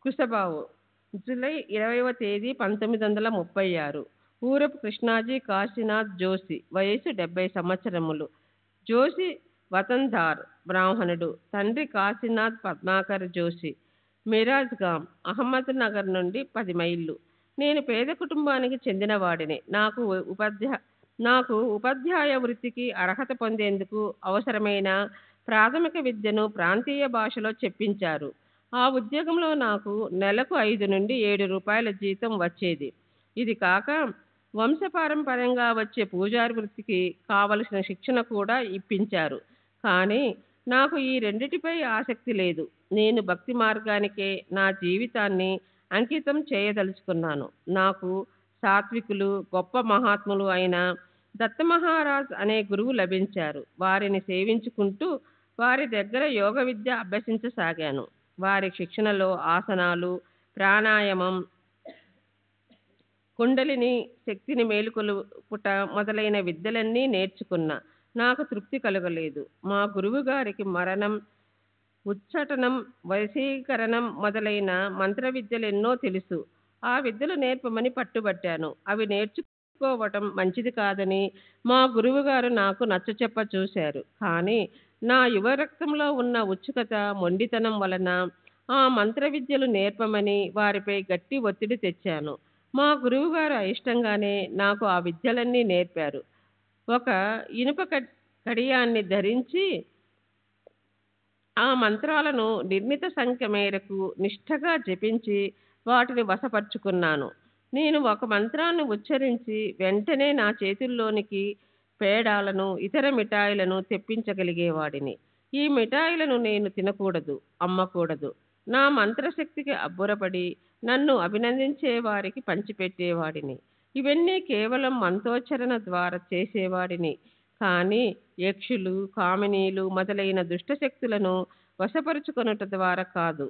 కుశబావు. జూలై 20వ తేదీ 1936. ఊరపు కృష్ణాజీ కాశీనాథ్ జోషి. వయసు 70 సంవత్సరములు. జోషి వతందార్. బ్రాహ్మణుడు. తండ్రి కాశీనాథ్ పద్మాకర్ జోషి. మిరాజ్ గాం, అహ్మద్ నగర్ నుండి 10 మైళ్ళు. నేను పేద కుటుంబానికి చెందినవాడిని. నాకు ఉపాధ్యాయ వృత్తికి అర్హత పొందేందుకు అవసరమైన ప్రాథమిక విద్యను ప్రాంతీయ భాషలో చెప్పించారు. ఆ ఉద్యోగంలో నాకు నెలకు 5 నుండి 7 రూపాయల జీతం వచ్చేది. ఇది కాక వంశపారంపర్యంగా వచ్చే పూజారి వృత్తికి కావలసిన శిక్షణ కూడా ఇప్పించారు. కానీ నాకు ఈ రెండిటిపై ఆసక్తి లేదు. నేను భక్తి మార్గానికే నా జీవితాన్ని అంకితం చేయదలుచుకున్నాను. నాకు సాత్వికులు, గొప్ప మహాత్ములు అయిన దత్తమహారాజ్ అనే గురువు లభించారు. వారిని సేవించుకుంటూ వారి దగ్గర యోగ విద్య అభ్యసించసాగాను. వారి శిక్షణలో ఆసనాలు, ప్రాణాయామం, కుండలిని శక్తిని మేలుకొలుపుట మొదలైన విద్యలన్నీ నేర్చుకున్నా. నాకు తృప్తి కలగలేదు. మా గురువు గారికి మరణం, ఉచ్చాటనం, వశీకరణం మొదలైన మంత్ర విద్యలెన్నో తెలుసు. ఆ విద్యలు నేర్పమని పట్టుబట్టాను. అవి నేర్చుకోవటం మంచిది కాదని మా గురువుగారు నాకు నచ్చచెప్ప చూశారు. కానీ నా యువ రక్తంలో ఉన్న ఉత్సుకత, మొండితనం వలన ఆ మంత్ర విద్యలు నేర్పమని వారిపై గట్టి ఒత్తిడి తెచ్చాను. మా గురువుగారు అయిష్టంగానే నాకు ఆ విద్యలన్నీ నేర్పారు. ఒక ఇనుప కడియాన్ని ధరించి ఆ మంత్రాలను నిర్ణీత సంఖ్య మేరకు నిష్ఠగా జపించి వాటిని వశపరుచుకున్నాను. నేను ఒక మంత్రాన్ని ఉచ్చరించి వెంటనే నా చేతుల్లోనికి పేడాలను, ఇతర మిఠాయిలను తెప్పించగలిగేవాడిని. ఈ మిఠాయిలను నేను తినకూడదు, అమ్మకూడదు. నా మంత్రశక్తికి అబ్బురపడి నన్ను అభినందించే వారికి పంచిపెట్టేవాడిని. ఇవన్నీ కేవలం మంత్రోచ్చరణ ద్వారా చేసేవాడిని. కానీ యక్షులు, కామినీలు మొదలైన దుష్టశక్తులను వశపరుచుకొనుట ద్వారా కాదు.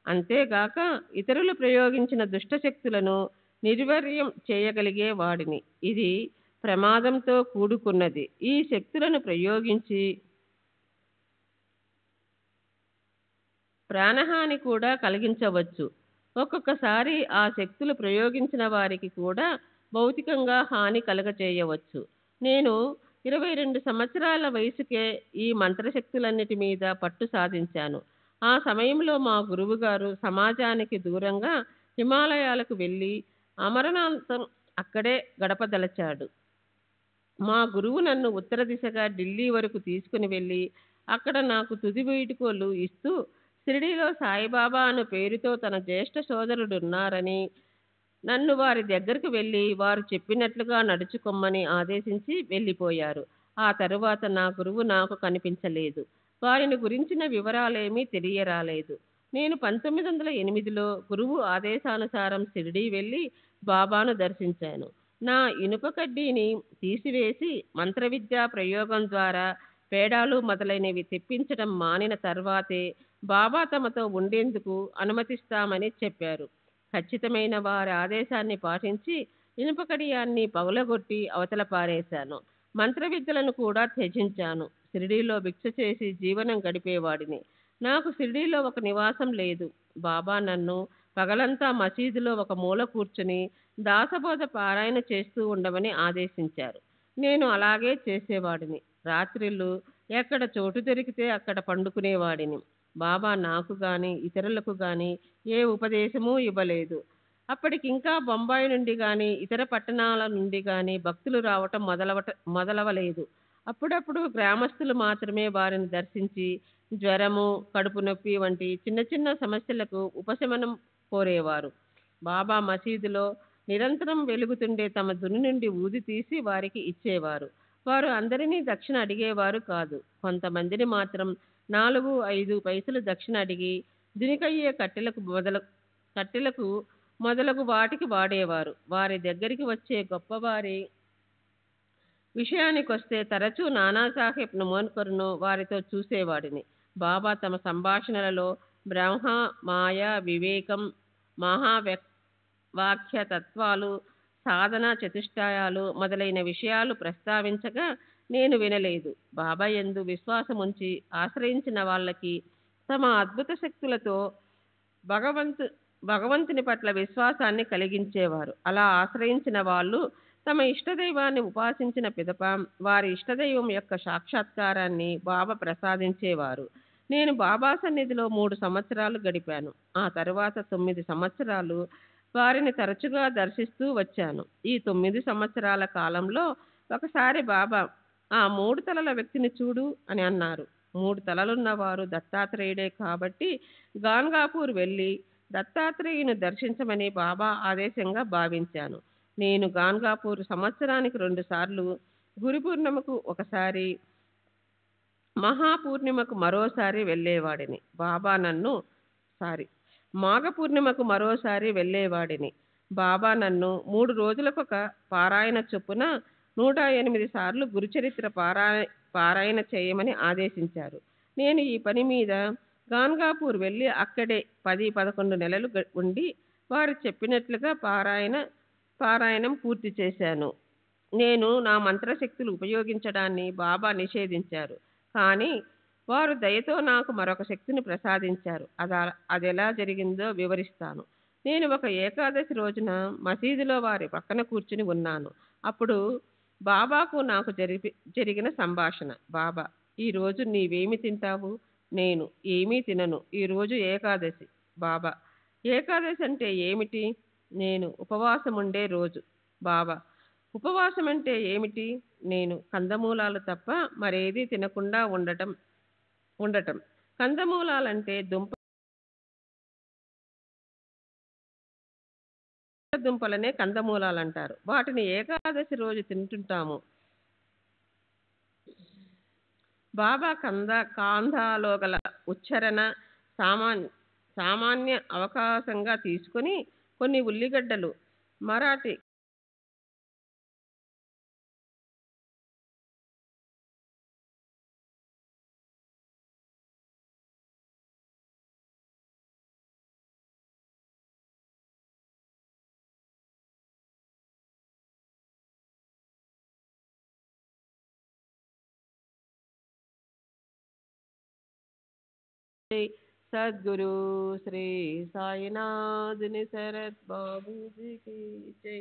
అంతేగాక ఇతరులు ప్రయోగించిన దుష్టశక్తులను నిర్వీర్యం చేయగలిగే వాడిని. ఇది ప్రమాదంతో కూడుకున్నది. ఈ శక్తులను ప్రయోగించి ప్రాణహాని కూడా కలిగించవచ్చు. ఒక్కొక్కసారి ఆ శక్తులు ప్రయోగించిన వారికి కూడా భౌతికంగా హాని కలగచేయవచ్చు. నేను 22 సంవత్సరాల వయసుకే ఈ మంత్రశక్తులన్నిటి మీద పట్టు సాధించాను. ఆ సమయంలో మా గురువుగారు సమాజానికి దూరంగా హిమాలయాలకు వెళ్ళి అమరనాథం అక్కడే గడపదలచాడు. మా గురువు నన్ను ఉత్తర దిశగా ఢిల్లీ వరకు తీసుకుని వెళ్ళి అక్కడ నాకు తుది వీడ్కోలు ఇస్తూ షిరిడీలో సాయిబాబా అను పేరుతో తన జ్యేష్ఠ సోదరుడున్నారని, నన్ను వారి దగ్గరకు వెళ్ళి వారు చెప్పినట్లుగా నడుచుకొమ్మని ఆదేశించి వెళ్ళిపోయారు. ఆ తరువాత నా గురువు నాకు కనిపించలేదు. వారిని గురించిన వివరాలేమీ తెలియరాలేదు. నేను 1908లో గురువు ఆదేశానుసారం షిరిడీ వెళ్ళి బాబాను దర్శించాను. నా ఇనుప కడ్డీని తీసివేసి మంత్రవిద్యా ప్రయోగం ద్వారా పేడాలు మొదలైనవి తెప్పించడం మానిన తర్వాతే బాబా తమతో ఉండేందుకు అనుమతిస్తామని చెప్పారు. ఖచ్చితమైన వారి ఆదేశాన్ని పాటించి ఇనుప కడియాన్ని పగులగొట్టి అవతల పారేశాను. మంత్రవిద్యలను కూడా త్యజించాను. షిరిడీలో భిక్ష చేసి జీవనం గడిపేవాడిని. నాకు షిరిడీలో ఒక నివాసం లేదు. బాబా నన్ను పగలంతా మసీదులో ఒక మూల కూర్చుని దాసబోధ పారాయణ చేస్తూ ఉండమని ఆదేశించారు. నేను అలాగే చేసేవాడిని. రాత్రిళ్ళు ఎక్కడ చోటు దొరికితే అక్కడ పండుకునేవాడిని. బాబా నాకు గాని ఇతరులకు గాని ఏ ఉపదేశమూ ఇవ్వలేదు. అప్పటికింకా బొంబాయి నుండి గాని ఇతర పట్టణాల నుండి గాని భక్తులు రావటం మొదలవలేదు. అప్పుడప్పుడు గ్రామస్తులు మాత్రమే వారిని దర్శించి జ్వరము, కడుపు నొప్పి వంటి చిన్న చిన్న సమస్యలకు ఉపశమనం కోరేవారు. బాబా మసీదులో నిరంతరం వెలుగుతుండే తమ దుని నుండి ఊది తీసి వారికి ఇచ్చేవారు. వారు అందరినీ దక్షిణ అడిగేవారు కాదు. కొంతమందిని మాత్రం 4-5 పైసలు దక్షిణ అడిగి దునికయ్యే కట్టెలకు మొదలగు వాటికి వాడేవారు. వారి దగ్గరికి వచ్చే గొప్పవారి విషయానికొస్తే తరచూ నానాసాహెబ్ నమోన్కర్ను వారితో చూసేవాడిని. బాబా తమ సంభాషణలలో బ్రహ్మ, మాయ, వివేకం, మహావాక్య తత్వాలు, సాధన చతుష్టయాలు మొదలైన విషయాలు ప్రస్తావించగా నేను వినలేదు. బాబా యందు విశ్వాసముంచి ఆశ్రయించిన వాళ్ళకి తమ అద్భుత శక్తులతో భగవంతుని పట్ల విశ్వాసాన్ని కలిగించేవారు. అలా ఆశ్రయించిన వాళ్ళు తమ ఇష్టదైవాన్ని ఉపాసించిన పిదప వారి ఇష్టదైవం యొక్క సాక్షాత్కారాన్ని బాబా ప్రసాదించేవారు. నేను బాబా సన్నిధిలో 3 సంవత్సరాలు గడిపాను. ఆ తరువాత 9 సంవత్సరాలు వారిని తరచుగా దర్శిస్తూ వచ్చాను. ఈ 9 సంవత్సరాల కాలంలో ఒకసారి బాబా, ఆ 3 తలల వ్యక్తిని చూడు అని అన్నారు. 3 తలలున్నవారు దత్తాత్రేయుడే కాబట్టి గాన్గాపూర్ వెళ్ళి దత్తాత్రేయుని దర్శించమని బాబా ఆదేశంగా భావించాను. నేను గాన్గాపూర్ సంవత్సరానికి 2 సార్లు, గురు పూర్ణిమకు ఒకసారి, మహాపూర్ణిమకు మరోసారి వెళ్ళేవాడిని. మాఘ పూర్ణిమకు మరోసారి వెళ్ళేవాడిని. బాబా నన్ను 3 రోజులకొక పారాయణ చొప్పున 108 సార్లు గురుచరిత్ర పారాయణ చేయమని ఆదేశించారు. నేను ఈ పని మీద గాన్గాపూర్ వెళ్ళి అక్కడే 10-11 నెలలు ఉండి వారు చెప్పినట్లుగా పారాయణం పూర్తి చేశాను. నేను నా మంత్రశక్తులు ఉపయోగించడాన్ని బాబా నిషేధించారు. కానీ వారు దయతో నాకు మరొక శక్తిని ప్రసాదించారు. అదెలా జరిగిందో వివరిస్తాను. నేను ఒక ఏకాదశి రోజున మసీదులో వారి పక్కన కూర్చుని ఉన్నాను. అప్పుడు బాబాకు నాకు జరిగిన సంభాషణ. బాబా, ఈరోజు నీవేమి తింటావు? నేను ఏమీ తినను, ఈరోజు ఏకాదశి. బాబా, ఏకాదశి అంటే ఏమిటి? నేను ఉపవాసం ఉండే రోజు. బాబా, ఉపవాసం అంటే ఏమిటి? నేను కందమూలాలు తప్ప మరేదీ తినకుండా ఉండటం. కందమూలాలంటే దుంపలనే కందమూలాలు అంటారు. వాటిని ఏకాదశి రోజు తింటుంటాము. బాబా కాంధాలో గల ఉచ్చారణ సామాన్య అవకాశంగా తీసుకొని కొన్ని ఉల్లిగడ్డలు మరాఠీ సద్గురు శ్రీ సాయినాథుని శరత్ బాబూజీకి జై.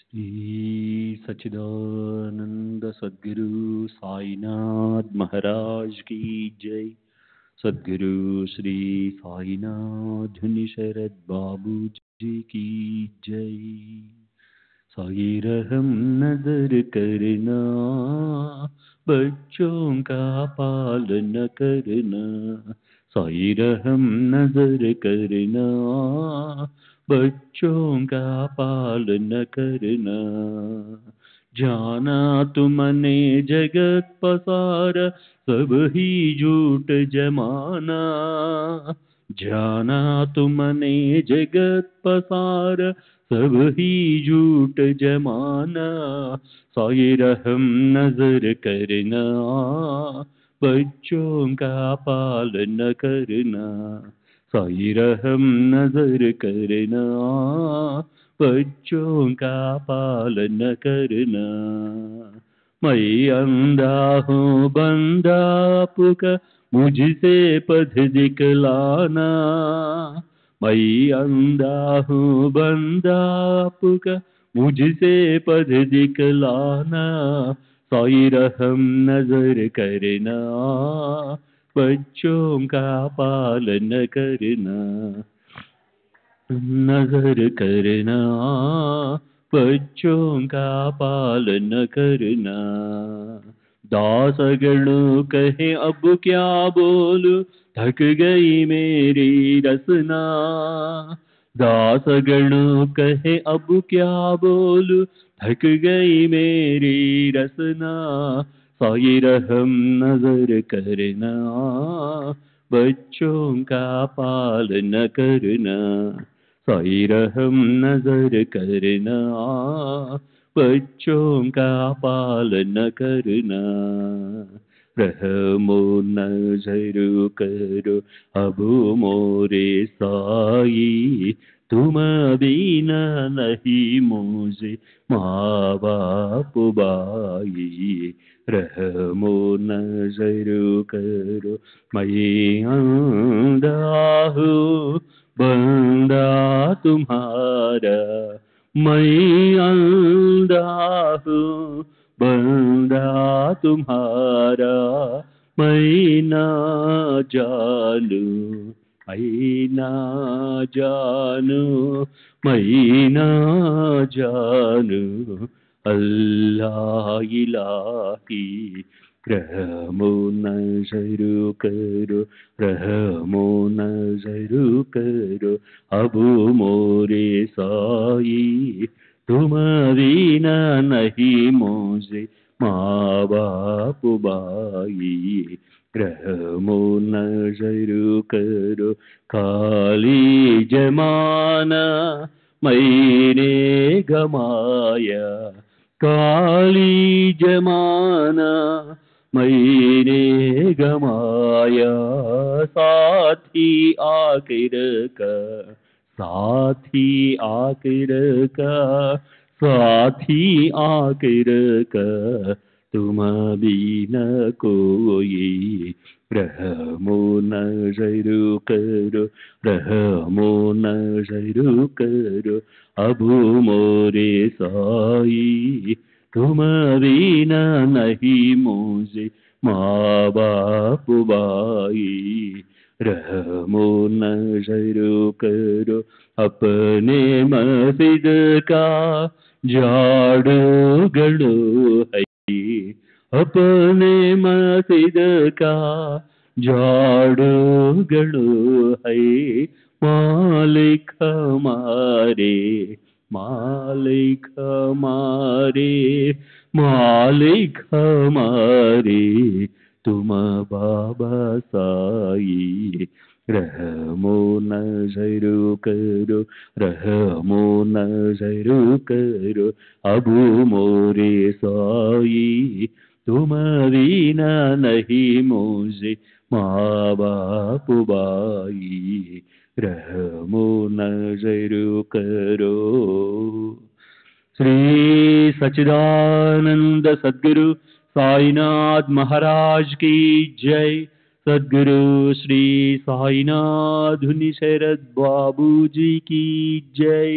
श्री सच्चिदानंद सद्गुरु साईनाथ महाराज की जय। सद्गुरु श्री साईनाथ शरद बाबू जी की जय। साई रहम नजर करना, बच्चों का पालन करना। साई रहम नजर करना, बच्चों का पालन करना। जाना तुमने जगत पसार, सब ही झूठ जमाना। जाना तुमने जगत पसार, सब ही झूठ जमाना। साई रहम नजर करना, बच्चों का पालन करना। साई रहम नजर करना, बच्चों का पालन करना। मैं अंधा हूँ बंदा आपका, मुझसे पथ दिखलाना। मैं अंधा हूँ बंदा आपका, मुझसे पथ दिखलाना। साई रहम नजर करना, बच्चों का पालन करना। नजर करना, बच्चों का पालन करना। दासगणों कहे अब क्या बोलूं, थक गई मेरी रसना। दासगणों कहे अब क्या बोलूं, थक गई मेरी रसना। साई रहम नजर करना, बच्चों का पालन करना। साई रहम नजर करना, बच्चों का पालन करना, रहमो नजर करो अब मोरे साई, तुम बिना नहीं मुझे माँ बाप बाई, रहमो नजर करो मैं अंधा हूँ बंदा तुम्हारा, मैं अंधा हूँ बंदा तुम्हारा, मैं ना जानू मैं ना जानू मैं ना जानू अल्लाह इलाही, रहमो नजर करो रहमो नजर करो अब मोरे साई, तुम बिना नहीं मुझे माँ बाप बाई, रहमो नजर करो खाली जमाना मैंने गमाया, काली जमाना मैंने गमाया, साथी आखिर का साथी आखिर का साथी आखिर का, तुम बिना कोई, रहमो नजर करो रहमो नजर करो अब मोरे साई, तुम बिना नहीं मुझे माँ बाप बाई, रहमो नजर करो अपने मस्जिद का झाड़ू गड़ो है, अपने मस्जिद का झाड़ू गड़ो है, मालिक हमारे मालिक हमारे मालिक हमारे, तुम बाबा साई, रहमो नजर करो रहमो नजर करो अब मोरे साई, तुम बिना नहीं मुझे माँ बाप बाई, रहमो नजर करो। श्री सच्चिदानंद सद्गुरु साईनाथ महाराज की जय। सद्गुरु श्री साईनाथ धुनी शरद बाबू जी की जय।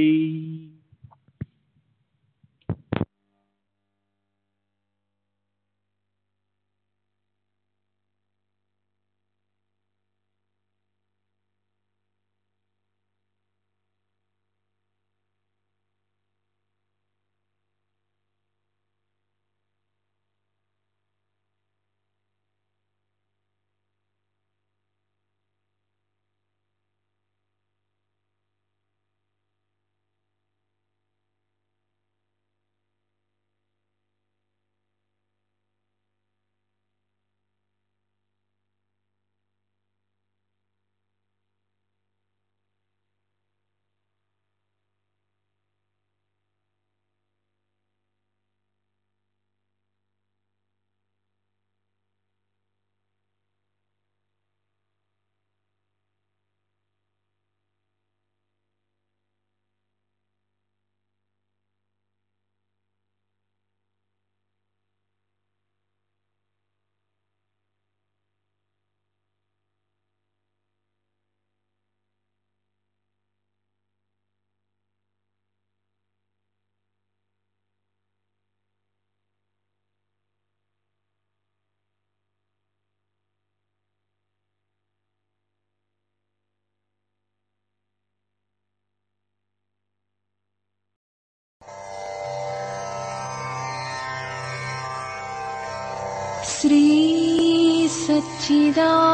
श्री सच्चिदानंद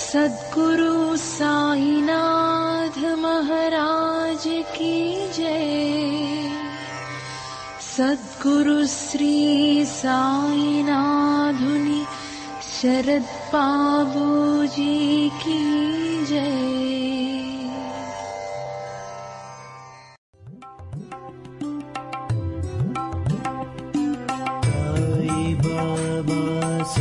सद्गुरु साईनाथ महाराज की जय। सद्गुरु श्री साईनाथुनि शरद बाबू जी की जय।